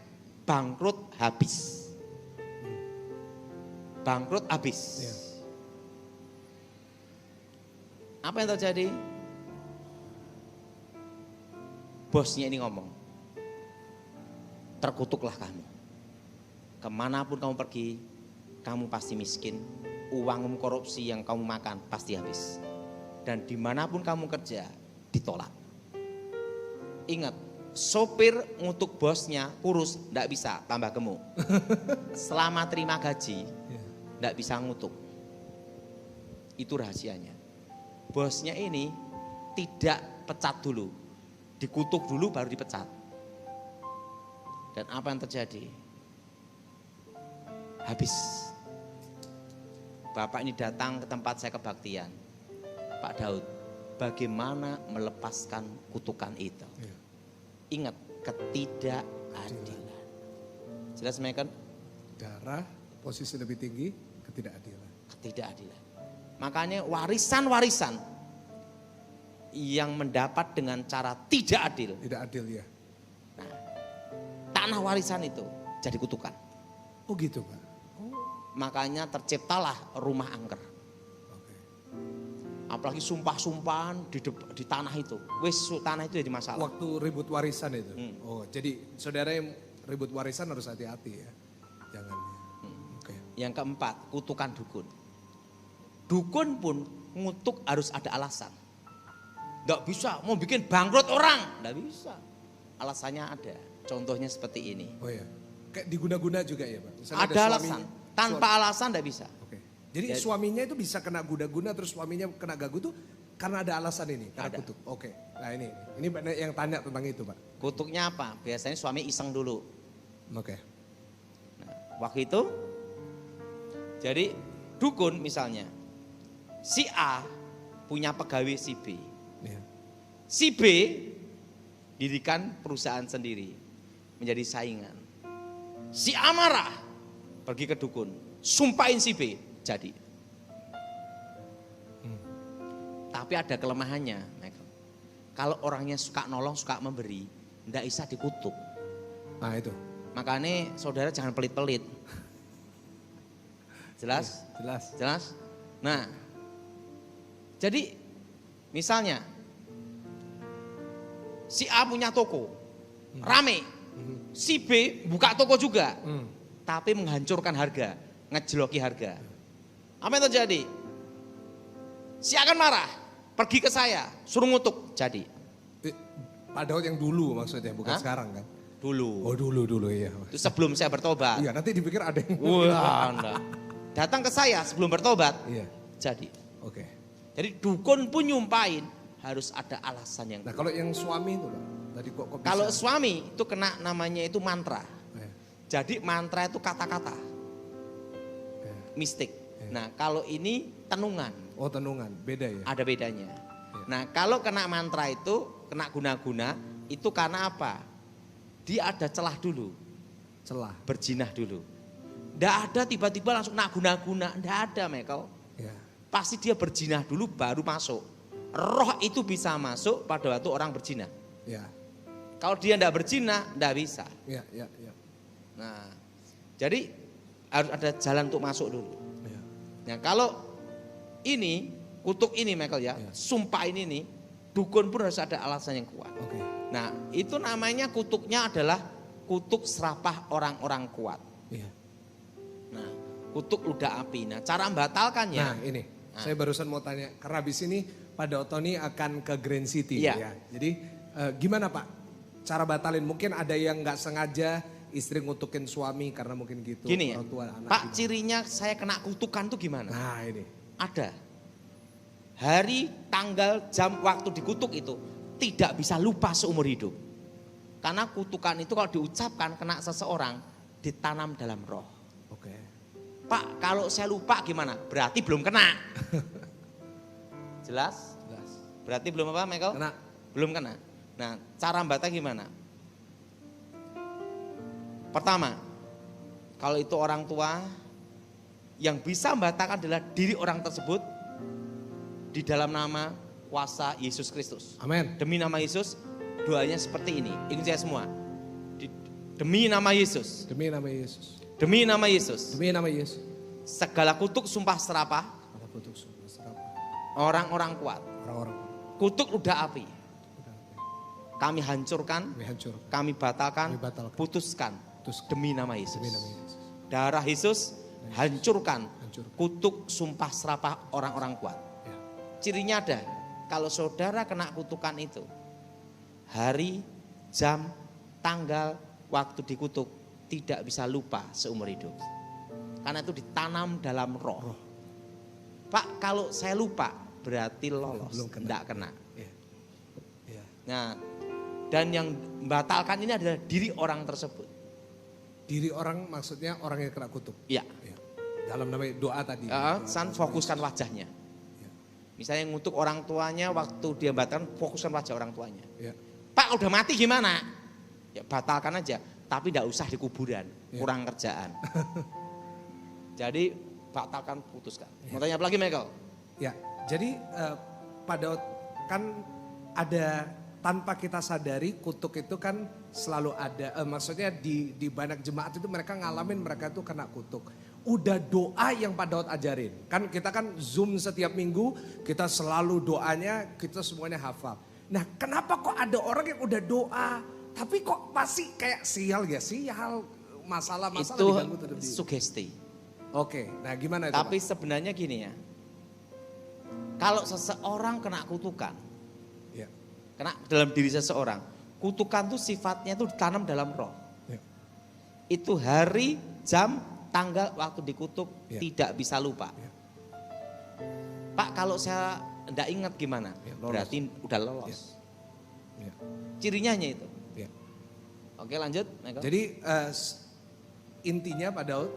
bangkrut habis. Bangkrut habis. Iya. Apa yang terjadi? Bosnya ini ngomong, terkutuklah kamu. Kemanapun kamu pergi, kamu pasti miskin. Uangmu korupsi yang kamu makan pasti habis. Dan dimanapun kamu kerja, ditolak. Ingat, sopir ngutuk bosnya kurus, tidak bisa tambah gemuk. Selama terima gaji, tidak bisa ngutuk. Itu rahasianya. Bosnya ini tidak pecat dulu, dikutuk dulu baru dipecat. Dan apa yang terjadi? Habis. Bapak ini datang ke tempat saya kebaktian. Pak Daud, bagaimana melepaskan kutukan itu? Iya. Ingat, ketidakadilan. Jelas kan? Darah, posisi lebih tinggi, ketidakadilan. Ketidakadilan. Makanya warisan-warisan yang mendapat dengan cara tidak adil. Tidak adil ya. Nah, tanah warisan itu jadi kutukan. Oh gitu Pak. Makanya terciptalah rumah angker. Oke. Apalagi sumpah-sumpahan di tanah itu. Wis tanah itu jadi masalah. Waktu ribut warisan itu. Oh, jadi saudara yang ribut warisan harus hati-hati ya. Jangan. Oke. Yang keempat, kutukan dukun. Dukun pun ngutuk harus ada alasan. Nggak bisa, mau bikin bangkrut orang. Nggak bisa. Alasannya ada. Contohnya seperti ini. Oh ya. Kayak diguna-guna juga ya Pak? Misalnya Ada alasan. Tanpa alasan nggak bisa. Oke. Jadi suaminya itu bisa kena guna-guna terus suaminya kena gagu tuh karena ada alasan ini. Karena Ada. kutuk. Oke. Nah ini banyak yang tanya tentang itu Pak. Kutuknya apa? Biasanya suami iseng dulu. Oke. Nah, waktu itu, jadi dukun misalnya. Si A punya pegawai si B. Ya. Si B dirikan perusahaan sendiri, menjadi saingan. Si A marah, pergi ke dukun, sumpahin si B, jadi. Tapi ada kelemahannya, Michael. Kalau orangnya suka nolong, suka memberi, ndak bisa dikutuk. Nah itu. Makanya saudara jangan pelit-pelit. Jelas? Jelas. Jelas? Nah, jadi misalnya si A punya toko, rame. Si B buka toko juga, tapi menghancurkan harga, ngejeloki harga. Apa yang terjadi? Si A akan marah, pergi ke saya, suruh ngutuk, jadi. Pak Daud yang dulu maksudnya, bukan Hah? sekarang kan? Dulu. Oh dulu ya. Itu sebelum saya bertobat. Iya nanti dipikir ada yang. Wah, enggak. Datang ke saya sebelum bertobat, Iya. jadi. Oke. Jadi dukun pun nyumpahin harus ada alasan yang Nah kuat. kalau yang suami itu Pak, tadi kok bisa? Kalau suami itu kena namanya itu mantra. Ya. Jadi mantra itu kata-kata, Ya. mistik. Nah kalau ini tenungan, Oh tenungan, beda ya? ada bedanya. Nah kalau kena mantra itu, kena guna-guna, itu karena apa? Dia ada celah dulu, Celah. berjinah dulu. Nggak ada tiba-tiba langsung kena guna-guna, nggak ada Michael. Ya. Pasti dia berjinah dulu baru masuk. Roh itu bisa masuk pada waktu orang berjinah. Ya. Kalau dia nggak berjinah, nggak bisa. Ya. Nah, jadi harus ada jalan untuk masuk dulu. Ya. Nah, kalau ini kutuk ini Michael ya, Ya. sumpah ini dukun pun harus ada alasan yang kuat. Oke. Nah, itu namanya kutuknya adalah kutuk serapah orang-orang kuat. Iya. Nah, kutuk ludah api. Nah, cara membatalkannya. Nah ini, saya barusan mau tanya, karena habis ini Pak Daotoni akan ke Grand City Iya. ya. Jadi gimana Pak cara batalin? Mungkin ada yang nggak sengaja istri ngutukin suami karena mungkin gitu. Gini ya, orang tua, anak Pak, gimana? cirinya saya kena kutukan tuh gimana? Nah ini. Ada. Hari, tanggal, jam, waktu dikutuk itu tidak bisa lupa seumur hidup. Karena kutukan itu kalau diucapkan kena seseorang ditanam dalam roh. Oke. Pak, kalau saya lupa gimana? Berarti belum kena. Jelas? Jelas. Berarti belum apa, Michael? Kena. Belum kena. Nah, cara membatal gimana? Pertama, kalau itu orang tua, yang bisa membatalkan adalah diri orang tersebut di dalam nama kuasa Yesus Kristus. Amin. Demi nama Yesus, doanya seperti ini. Ingat saya semua. Demi nama Yesus. Demi nama Yesus. Demi nama Yesus. Demi nama Yesus. Segala kutuk sumpah serapah Ada kutuk sumpah serapah. orang-orang kuat. Orang-orang Kutuk ludah api. udah Kami hancurkan, kami hancur. kami batalkan, Kami batalkan. putuskan Putuskan. demi nama Yesus. Demi nama Yesus. Darah Yesus hancurkan, Hancurkan. kutuk sumpah serapah orang-orang kuat. Ya. Cirinya ada, kalau saudara kena kutukan itu, hari, jam, tanggal, waktu dikutuk tidak bisa lupa seumur hidup. Karena itu ditanam dalam roh. Pak, kalau saya lupa berarti lolos, Belum kena. tidak kena. Ya. Ya. Nah, dan yang membatalkan ini adalah diri orang tersebut. Diri orang maksudnya orang yang kena kutuk. Ya, Ya. Dalam namanya doa tadi. San fokuskan wajahnya. Ya. Misalnya ngutuk orang tuanya, waktu dia batalkan fokuskan wajah orang tuanya. Ya. Pak udah mati gimana? Ya batalkan aja, tapi tidak usah di kuburan, Ya. kurang kerjaan. Jadi batalkan, putuskan. Mau tanya apa lagi Michael? Ya, jadi Pak Daud kan ada tanpa kita sadari kutuk itu kan selalu ada. Maksudnya di banyak jemaat itu mereka ngalamin mereka itu kena kutuk. Udah doa yang Pak Daud ajarin. Kan kita kan Zoom setiap minggu, kita selalu doanya, kita semuanya hafal. Nah kenapa kok ada orang yang udah doa, tapi kok masih kayak sial ya, sial, masalah-masalah Itu diganggu terus. sugesti. Oke, nah gimana itu Tapi Pak? sebenarnya gini ya, kalau seseorang kena kutukan, Ya, kena dalam diri seseorang, kutukan itu sifatnya itu ditanam dalam roh. ya, Itu hari, jam, tanggal, waktu dikutuk Ya. tidak bisa lupa. Ya. Pak kalau saya tidak ingat gimana? Ya, lolos. Berarti udah lolos. ya, Cirinya hanya itu. ya. Oke lanjut Michael. Jadi intinya Pak Daud,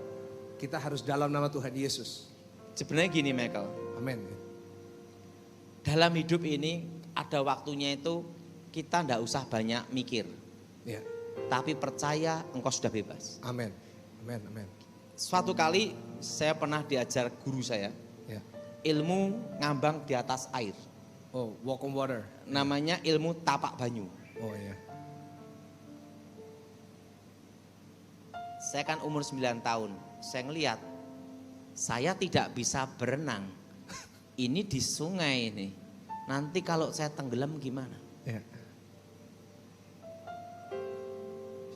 kita harus dalam nama Tuhan Yesus. Sebenarnya gini Michael, Amin. dalam hidup ini ada waktunya itu kita tidak usah banyak mikir. Ya, Tapi percaya engkau sudah bebas. amin. Amin, amin. Suatu kali saya pernah diajar guru saya, Ya. ilmu ngambang di atas air. Oh, walk on water. Namanya ilmu tapak banyu. Oh ya. Saya kan umur 9 tahun, saya ngelihat saya tidak bisa berenang. Ini di sungai ini. Nanti kalau saya tenggelam gimana? Ya.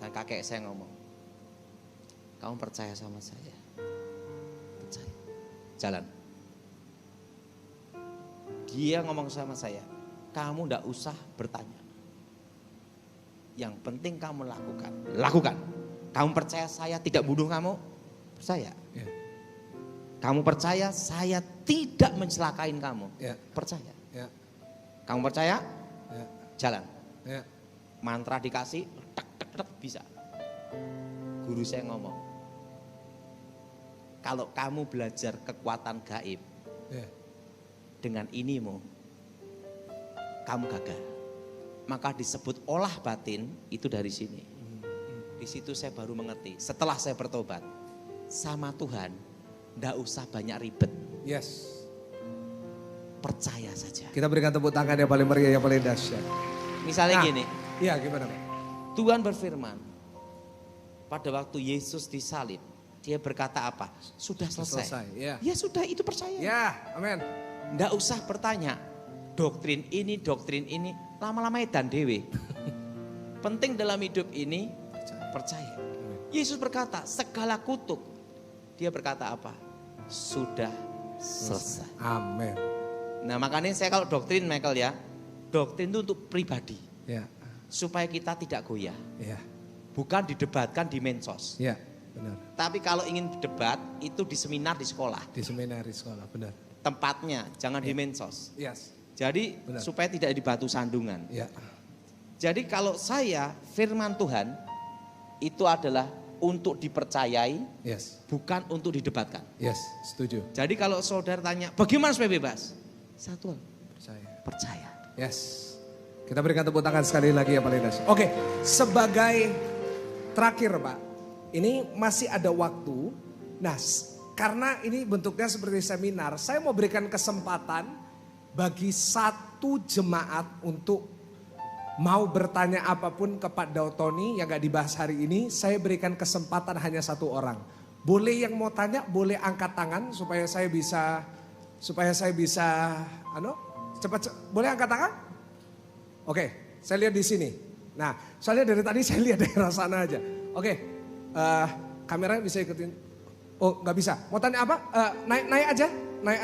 Kakek saya ngomong, kamu percaya sama saya? Percaya. Jalan. Dia ngomong sama saya, kamu ndak usah bertanya. Yang penting kamu lakukan. Lakukan. Kamu percaya saya tidak bunuh kamu? Percaya. Ya. Kamu percaya saya tidak mencelakain kamu? Ya. Percaya. Ya. Kamu percaya? Ya. Jalan. Ya. Mantra dikasih, tek tek tek bisa. Guru saya ngomong, kalau kamu belajar kekuatan gaib Ya. dengan inimu, kamu gagal. Maka disebut olah batin itu dari sini. Di situ saya baru mengerti. Setelah saya bertobat sama Tuhan, ndak usah banyak ribet, Yes. percaya saja. Kita berikan tepuk tangan yang paling meriah, yang paling dahsyat. Misalnya Nah, gini, Iya, gimana Pak? Tuhan berfirman, pada waktu Yesus disalib, dia berkata apa? Sudah selesai. Selesai, ya. Ya sudah, itu percaya. Ya, amin. Nggak usah bertanya, doktrin ini, lama-lama edan dewe. Penting dalam hidup ini, percaya. Amin. Yesus berkata, segala kutuk. Dia berkata apa? Sudah selesai. Amin. Nah makanya saya kalau doktrin Michael ya, doktrin itu untuk pribadi. Ya. Supaya kita tidak goyah. Ya. Bukan didebatkan di mensos. Ya, benar. Tapi kalau ingin debat itu di seminar di sekolah. Di seminar di sekolah, benar. Tempatnya, jangan di mensos. Yes. Jadi Benar. supaya tidak di batu sandungan. Ya. Jadi kalau saya firman Tuhan itu adalah untuk dipercayai, Yes. bukan untuk didebatkan. Yes, setuju. Jadi kalau saudara tanya, bagaimana supaya bebas? Satu, Percaya. percaya. Yes. Kita berikan tepuk tangan sekali lagi ya Pak Lindas. Oke, sebagai terakhir Pak, ini masih ada waktu. Nah, karena ini bentuknya seperti seminar, saya mau berikan kesempatan bagi satu jemaat untuk mau bertanya apapun ke Pak Dautoni yang gak dibahas hari ini. Saya berikan kesempatan hanya satu orang. Boleh yang mau tanya, boleh angkat tangan supaya saya bisa cepat. Boleh angkat tangan? Oke, saya lihat di sini. Nah, soalnya dari tadi saya lihat daerah sana aja. Oke, kameranya bisa ikutin. Oh, nggak bisa. Mau tanya apa? Naik aja. Naik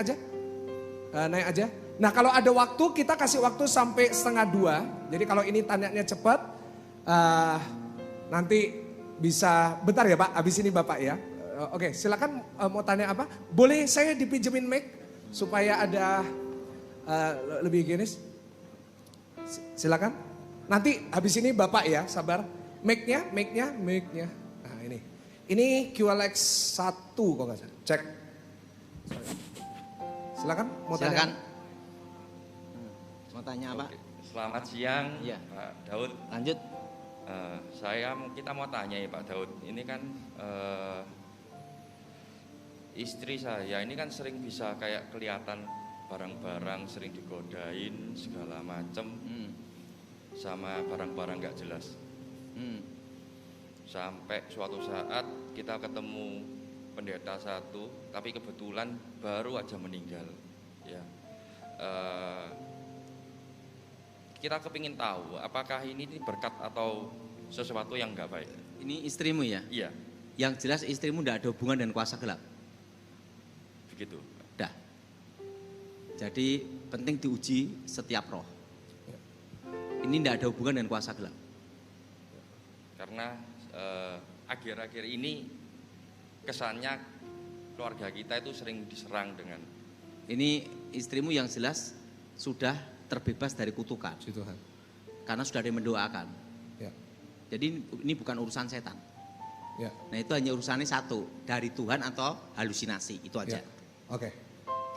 aja. Nah, kalau ada waktu kita kasih waktu sampai 1:30. Jadi kalau ini tanyanya cepat, nanti bisa. Bentar ya Pak, habis ini Bapak ya. Oke, silakan mau tanya apa? Boleh saya dipinjemin mic supaya ada lebih higienis? Silakan. Nanti habis ini Bapak ya, sabar. Mic-nya. Nah ini. Ini QLX 1 kok nggak salah. Cek. Silakan. Mau Silakan. tanya. Mau tanya apa? Oke. Selamat siang, Iya. Pak Daud. Lanjut. Kita mau tanya ya Pak Daud. Ini kan istri saya ini kan sering bisa kayak kelihatan barang-barang sering digodain segala macem sama barang-barang nggak jelas. Sampai suatu saat kita ketemu pendeta satu, tapi kebetulan baru aja meninggal. Ya. Kita kepingin tahu apakah ini berkat atau sesuatu yang nggak baik. Ini istrimu ya? Iya, Yang jelas istrimu tidak ada hubungan dengan kuasa gelap. begitu. Dah. Jadi penting diuji setiap roh. Ini tidak ada hubungan dengan kuasa gelap. Karena akhir-akhir ini kesannya keluarga kita itu sering diserang dengan. Ini istrimu yang jelas sudah terbebas dari kutukan. Puji Tuhan. Karena sudah ada yang mendoakan. Ya. Jadi ini bukan urusan setan. Ya. Nah itu hanya urusannya satu. Dari Tuhan atau halusinasi. Itu aja. Ya. Oke.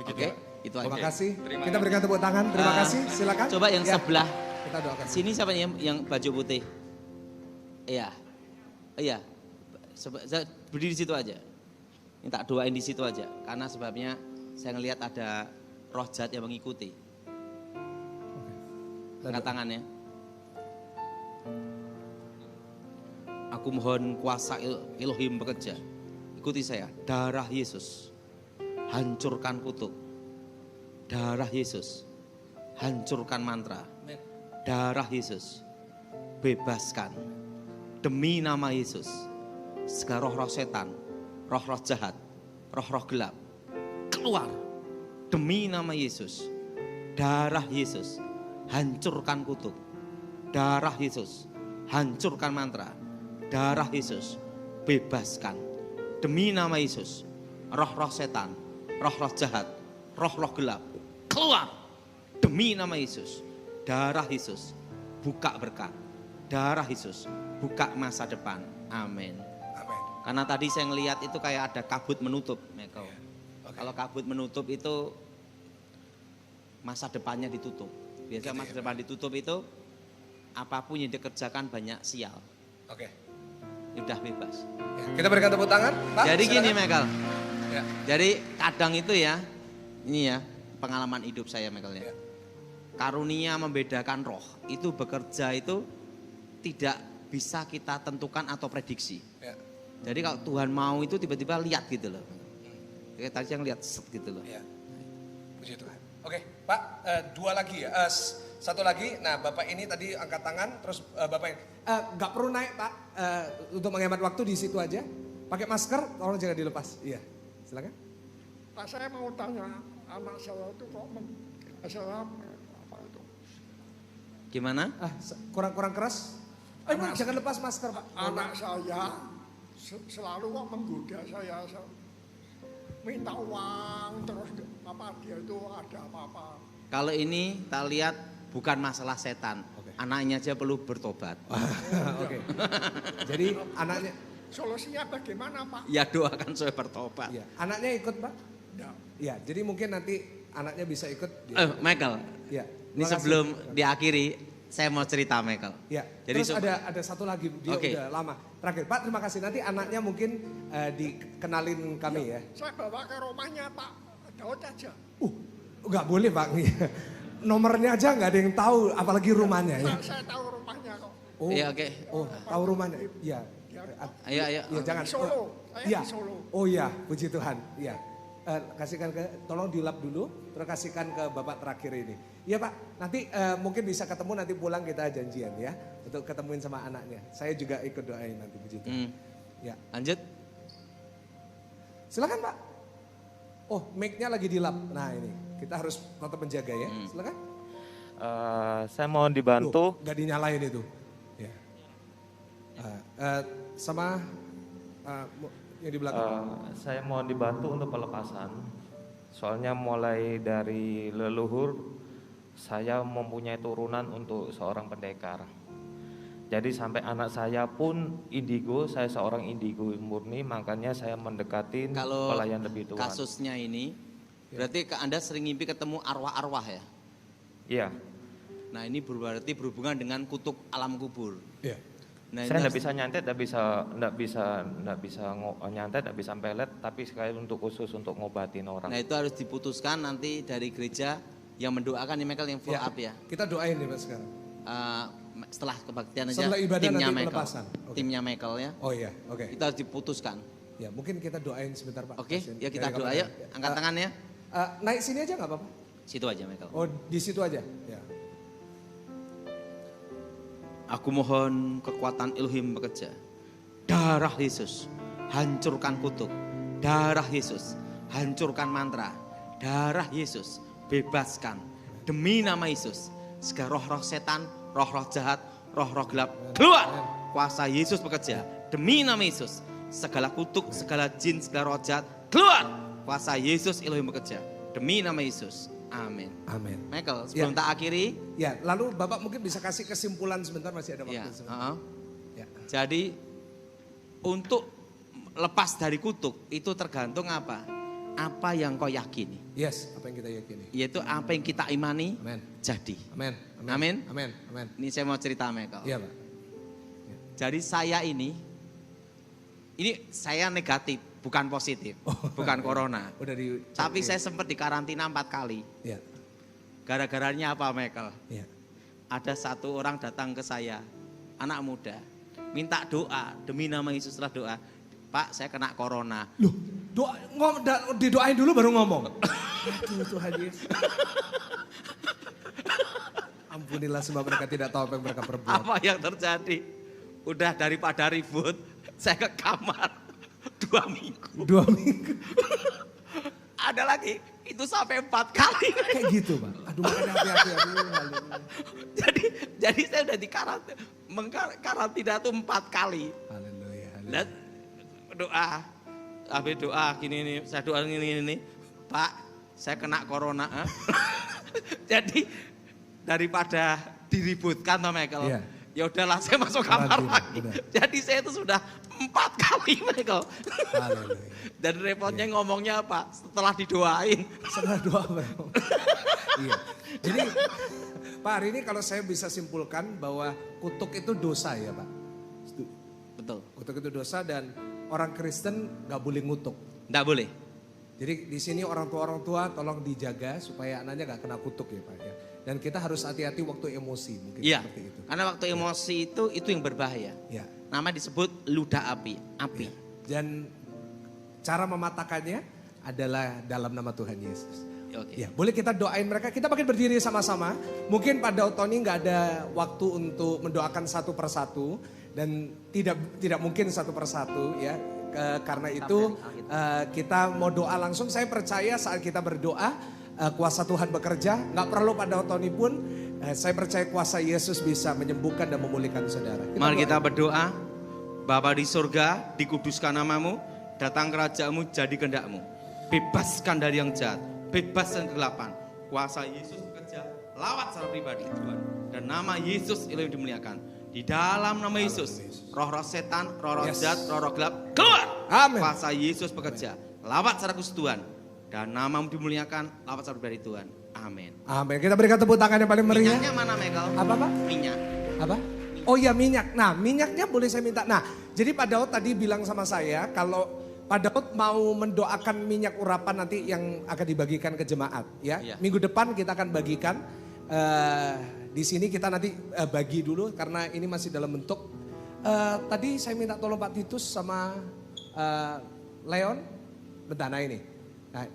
Oke, itu aja. Terima kasih. Terima Kita berikan tepuk tangan. Terima kasih. Silakan. Coba yang Ya. sebelah. Kita doakan. Sini siapa yang baju putih? Iya. Iya. Berdiri di situ aja. Minta doain di situ aja. Karena sebabnya saya ngelihat ada roh jahat yang mengikuti. Angkat tangannya. Aku mohon kuasa Elohim bekerja. Ikuti saya. Darah Yesus. Hancurkan kutuk. Darah Yesus. Hancurkan mantra. Darah Yesus. Bebaskan. Demi nama Yesus. Segala roh-roh setan. Roh-roh jahat. Roh-roh gelap. Keluar. Demi nama Yesus. Darah Yesus. Hancurkan kutuk. Darah Yesus. Hancurkan mantra. Darah Yesus. Bebaskan. Demi nama Yesus. Roh-roh setan. Roh-roh jahat. Roh-roh gelap. Keluar. Demi nama Yesus. Darah Yesus. Buka berkat. Darah Yesus. Buka masa depan. Amin. Amin. Karena tadi saya ngelihat itu kayak ada kabut menutup. Michael. Oke. Kalau kabut menutup itu masa depannya ditutup. Biasanya masa depan ditutup itu apapun yang dikerjakan banyak sial. Oke. Udah bebas. Ya, kita berikan tepuk tangan. Pak, Jadi gini silakan. Michael. Ya. Jadi kadang itu ya, ini ya pengalaman hidup saya Michael ya. Ya. Karunia membedakan roh itu bekerja itu tidak bisa kita tentukan atau prediksi. Ya. Jadi kalau Tuhan mau itu tiba-tiba lihat gitu loh. Kayak tadi yang lihat set gitu loh. Ya. Puji Tuhan. Oke, Pak, dua lagi ya. Satu lagi, nah Bapak ini tadi angkat tangan, terus Bapak ini. Nggak perlu naik Pak, untuk menghemat waktu di situ aja. Pakai masker, tolong jangan dilepas. Iya, silakan. Pak, saya mau tanya, anak saya itu kok saya apa itu? Gimana? Kurang keras. Jangan lepas masker Pak. Anak saya selalu kok menggoda saya minta uang terus apa dia itu ada apa-apa. Kalau ini kita lihat bukan masalah setan. Oke. Anaknya aja perlu bertobat. Oke. Jadi anaknya, Solusinya bagaimana Pak? Ya doakan saya bertobat. iya. Anaknya ikut Pak? Enggak. Iya, jadi mungkin nanti anaknya bisa ikut. Michael, Iya. ini Terima kasih. sebelum diakhiri saya mau cerita Michael. Ya, Jadi terus ada satu lagi, dia Oke. udah lama. Terakhir, Pak terima kasih. Nanti anaknya mungkin dikenalin kami ya. Saya bawa ke rumahnya Pak Daud aja. Nggak boleh Pak. Nomornya aja nggak ada yang tahu, apalagi rumahnya ya. Saya tahu rumahnya kok. Oh, Iya, oke. Tahu rumahnya. Iya. Ayo, ayo. Iya, jangan. Di Solo. Saya Iya. di Solo. Oh iya, puji Tuhan. Iya. Kasihkan tolong dilap dulu, terus kasihkan ke Bapak terakhir ini. Iya Pak, nanti mungkin bisa ketemu nanti pulang kita janjian ya. Untuk ketemuin sama anaknya. Saya juga ikut doain nanti, puji Tuhan. Ya. Lanjut. Silakan Pak. Oh, mic-nya lagi dilap. Nah ini, kita harus tetap menjaga ya. Silakan. Saya mohon dibantu. Loh, nggak dinyalain itu. Ya. Sama yang di belakang. Saya mohon dibantu untuk pelepasan. Soalnya mulai dari leluhur saya mempunyai turunan untuk seorang pendekar. Jadi sampai anak saya pun indigo, saya seorang indigo murni, makanya saya mendekati Kalau pelayan lebih tua. kasusnya ini, berarti Anda sering ngimpi ketemu arwah-arwah ya? Iya. Nah ini berarti berhubungan dengan kutub alam kubur. Iya. Nah, Saya ini tidak bisa nyantet, tidak bisa nyantet, tidak bisa pelet, tapi sekali untuk khusus untuk ngobatin orang. Nah itu harus diputuskan nanti dari gereja yang mendoakan ya Michael yang follow up ya. Kita doain nih Pak sekarang. Setelah kebaktian aja Setelah ibadah timnya nanti Michael. pelepasan. Oke. Timnya Michael ya. Oh iya, oke. Itu harus diputuskan. Ya mungkin kita doain sebentar Pak. Oke, Kasihin. ya kita Dari doa kamu. yuk. Angkat tangannya. Naik sini aja nggak apa-apa? Situ aja Michael. Oh di situ aja. Ya. Aku mohon kekuatan Elohim bekerja. Darah Yesus, hancurkan kutuk. Darah Yesus, hancurkan mantra. Darah Yesus, bebaskan. Demi nama Yesus, segala roh-roh setan, roh-roh jahat, roh-roh gelap, keluar. Kuasa Yesus bekerja. Demi nama Yesus, segala kutuk, segala jin, segala roh jahat, keluar. Kuasa Yesus Elohim bekerja. Demi nama Yesus. Amin. Amin. Michael, sebelum Ya. tak akhiri, Ya, lalu Bapak mungkin bisa kasih kesimpulan sebentar, masih ada waktu. ya, sebentar. Ya. jadi untuk lepas dari kutuk itu tergantung apa? Apa yang kau yakini. Yes, apa yang kita yakini. Yaitu apa yang kita imani Amin. jadi. Amin. Amin. Amin. Amin. Ini saya mau cerita Michael. Iya Pak. Jadi saya ini saya negatif, bukan positif, bukan corona. Udah di. Tapi saya sempat dikarantina 4 kali. Ya. Gara-garanya apa Michael? Ya. Ada satu orang datang ke saya, anak muda, minta doa demi nama Yesus lah doa. Pak, saya kena corona. Loh, didoain dulu baru ngomong. Aduh Tuhan Yesus. Ampunilah sebab mereka tidak tahu apa yang mereka perbuat. Apa yang terjadi? Udah daripada ribut, saya ke kamar 2 minggu. 2 minggu. Ada lagi, itu sampai 4 kali. Kayak gitu Pak. Aduh makanya hati-hati. Aduh, haleluya. jadi saya udah karantina tuh 4 kali. Haleluya. Dan doa, habis doa gini nih, saya doa gini, Pak, saya kena corona. Jadi daripada diributkan sama Michael, Iya. ya udahlah saya masuk kamar Karantina, lagi. benar. Jadi saya itu sudah 4 kali Michael. Haleluya. Dan repotnya ngomongnya apa? Setelah didoain. Setelah doa baru. Iya. Jadi Pak hari ini kalau saya bisa simpulkan bahwa kutuk itu dosa ya Pak. Betul. Kutuk itu dosa dan orang Kristen gak boleh ngutuk. Nggak boleh. Jadi di sini orang tua tolong dijaga supaya anaknya gak kena kutuk ya Pak ya. Dan kita harus hati-hati waktu emosi mungkin Iya. seperti itu. Karena waktu emosi itu yang berbahaya. Ya. Nama disebut ludah api. Api. Dan cara mematakannya adalah dalam nama Tuhan Yesus. Oke. Ya, boleh kita doain mereka. Kita makin berdiri sama-sama. Mungkin Pak Daud Tony nggak ada waktu untuk mendoakan satu persatu dan tidak mungkin satu persatu ya. Karena itu kita mau doa langsung. Saya percaya saat kita berdoa kuasa Tuhan bekerja. Nggak perlu Pak Daud Tony pun. Saya percaya kuasa Yesus bisa menyembuhkan dan memulihkan saudara. Mari kita berdoa. Bapa di surga, dikuduskan namamu, datang kerajaanmu, jadi kehendakmu. Bebaskan dari yang jahat, bebaskan kegelapan. Kuasa Yesus bekerja, lawat secara pribadi Tuhan. Dan nama Yesus yang dimuliakan. Di dalam nama Yesus, roh-roh setan, roh-roh jahat, roh-roh gelap, keluar. Amin. Kuasa Yesus bekerja, lawat secara khusus Tuhan. Dan namamu dimuliakan, lawat secara pribadi Tuhan. Amin. Amin. Kita berikan tepuk tangan yang paling meriah. Minyaknya mana Michael? Apa Pak? Minyak. Apa? Oh iya minyak. Nah minyaknya boleh saya minta. Nah jadi Pak Daud tadi bilang sama saya kalau Pak Daud mau mendoakan minyak urapan nanti yang akan dibagikan ke jemaat ya. Iya. Minggu depan kita akan bagikan. Di sini kita nanti bagi dulu karena ini masih dalam bentuk. Tadi saya minta tolong Pak Titus sama Leon. Bentar nah ini. Nah,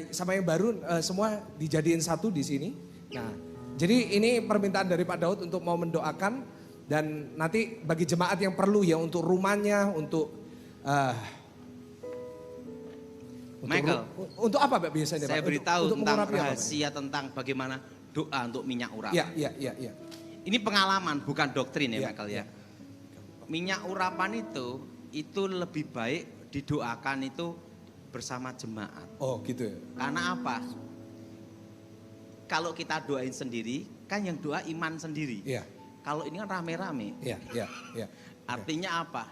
sama yang baru semua dijadiin satu di sini. Nah jadi ini permintaan dari Pak Daud untuk mau mendoakan. Dan nanti bagi jemaat yang perlu ya untuk rumahnya, untuk Michael, untuk apa Pak biasanya saya Pak? beritahu Untuk tentang mengurapi apa, Pak? rahasia tentang bagaimana doa untuk minyak urapan. Iya. Ini pengalaman bukan doktrin ya Iya, Michael iya. ya. Minyak urapan itu lebih baik didoakan itu bersama jemaat. Oh gitu ya. Karena apa? Kalau kita doain sendiri, kan yang doa iman sendiri. Iya. Kalau ini kan rame-rame. Iya. Artinya apa?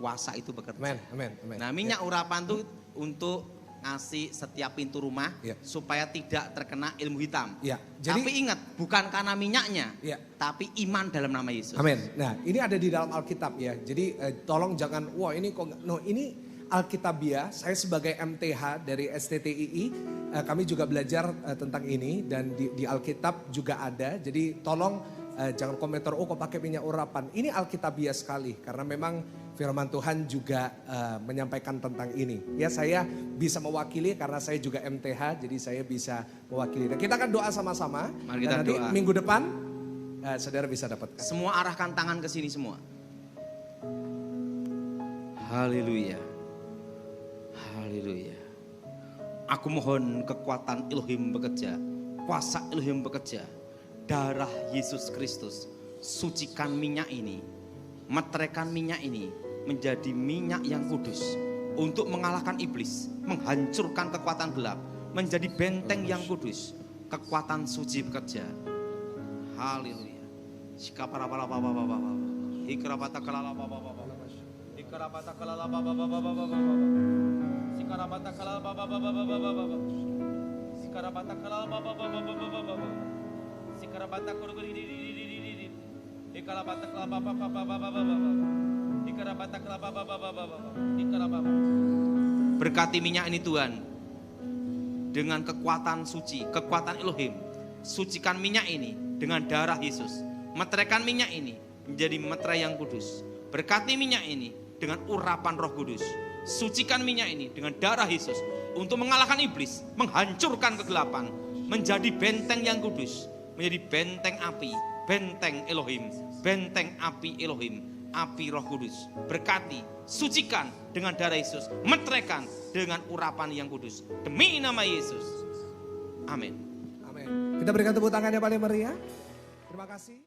Kuasa itu bekerja. Amin. Nah minyak urapan tuh untuk ngasih setiap pintu rumah Ya. supaya tidak terkena ilmu hitam. Ya, jadi- Tapi ingat bukan karena minyaknya, Ya. tapi iman dalam nama Yesus. Amin. Nah ini ada di dalam Alkitab ya. Jadi tolong jangan, wah ini kok, no ini Alkitabiah. Saya sebagai MTH dari STTII, kami juga belajar tentang ini dan di Alkitab juga ada. Jadi tolong jangan komentar, oh kok pakai minyak urapan. Ini Alkitabiah sekali karena memang firman Tuhan juga menyampaikan tentang ini. Ya saya bisa mewakili karena saya juga MTH, jadi saya bisa mewakili. Dan kita akan doa sama-sama. Mari Dan kita nanti doa. minggu depan saudara bisa dapatkan. Semua arahkan tangan ke sini semua. Haleluya. Haleluya. Aku mohon kekuatan Elohim bekerja, kuasa Elohim bekerja. Darah Yesus Kristus, sucikan minyak ini, meteraikan minyak ini menjadi minyak yang kudus untuk mengalahkan iblis, menghancurkan kekuatan gelap, menjadi benteng yang kudus, kekuatan suci bekerja. Haleluya. Berkati minyak ini Tuhan dengan kekuatan suci, kekuatan Elohim. Sucikan minyak ini dengan darah Yesus. Meteraikan minyak ini menjadi meterai yang kudus. Berkati minyak ini dengan urapan Roh Kudus. Sucikan minyak ini dengan darah Yesus untuk mengalahkan iblis, menghancurkan kegelapan, menjadi benteng yang kudus, menjadi benteng api, benteng Elohim, benteng api Elohim, api Roh Kudus. Berkati, sucikan dengan darah Yesus, meteraikan dengan urapan yang kudus. Demi nama Yesus. Amin. Amin. Kita berikan tepuk tangan yang paling meriah. Terima kasih.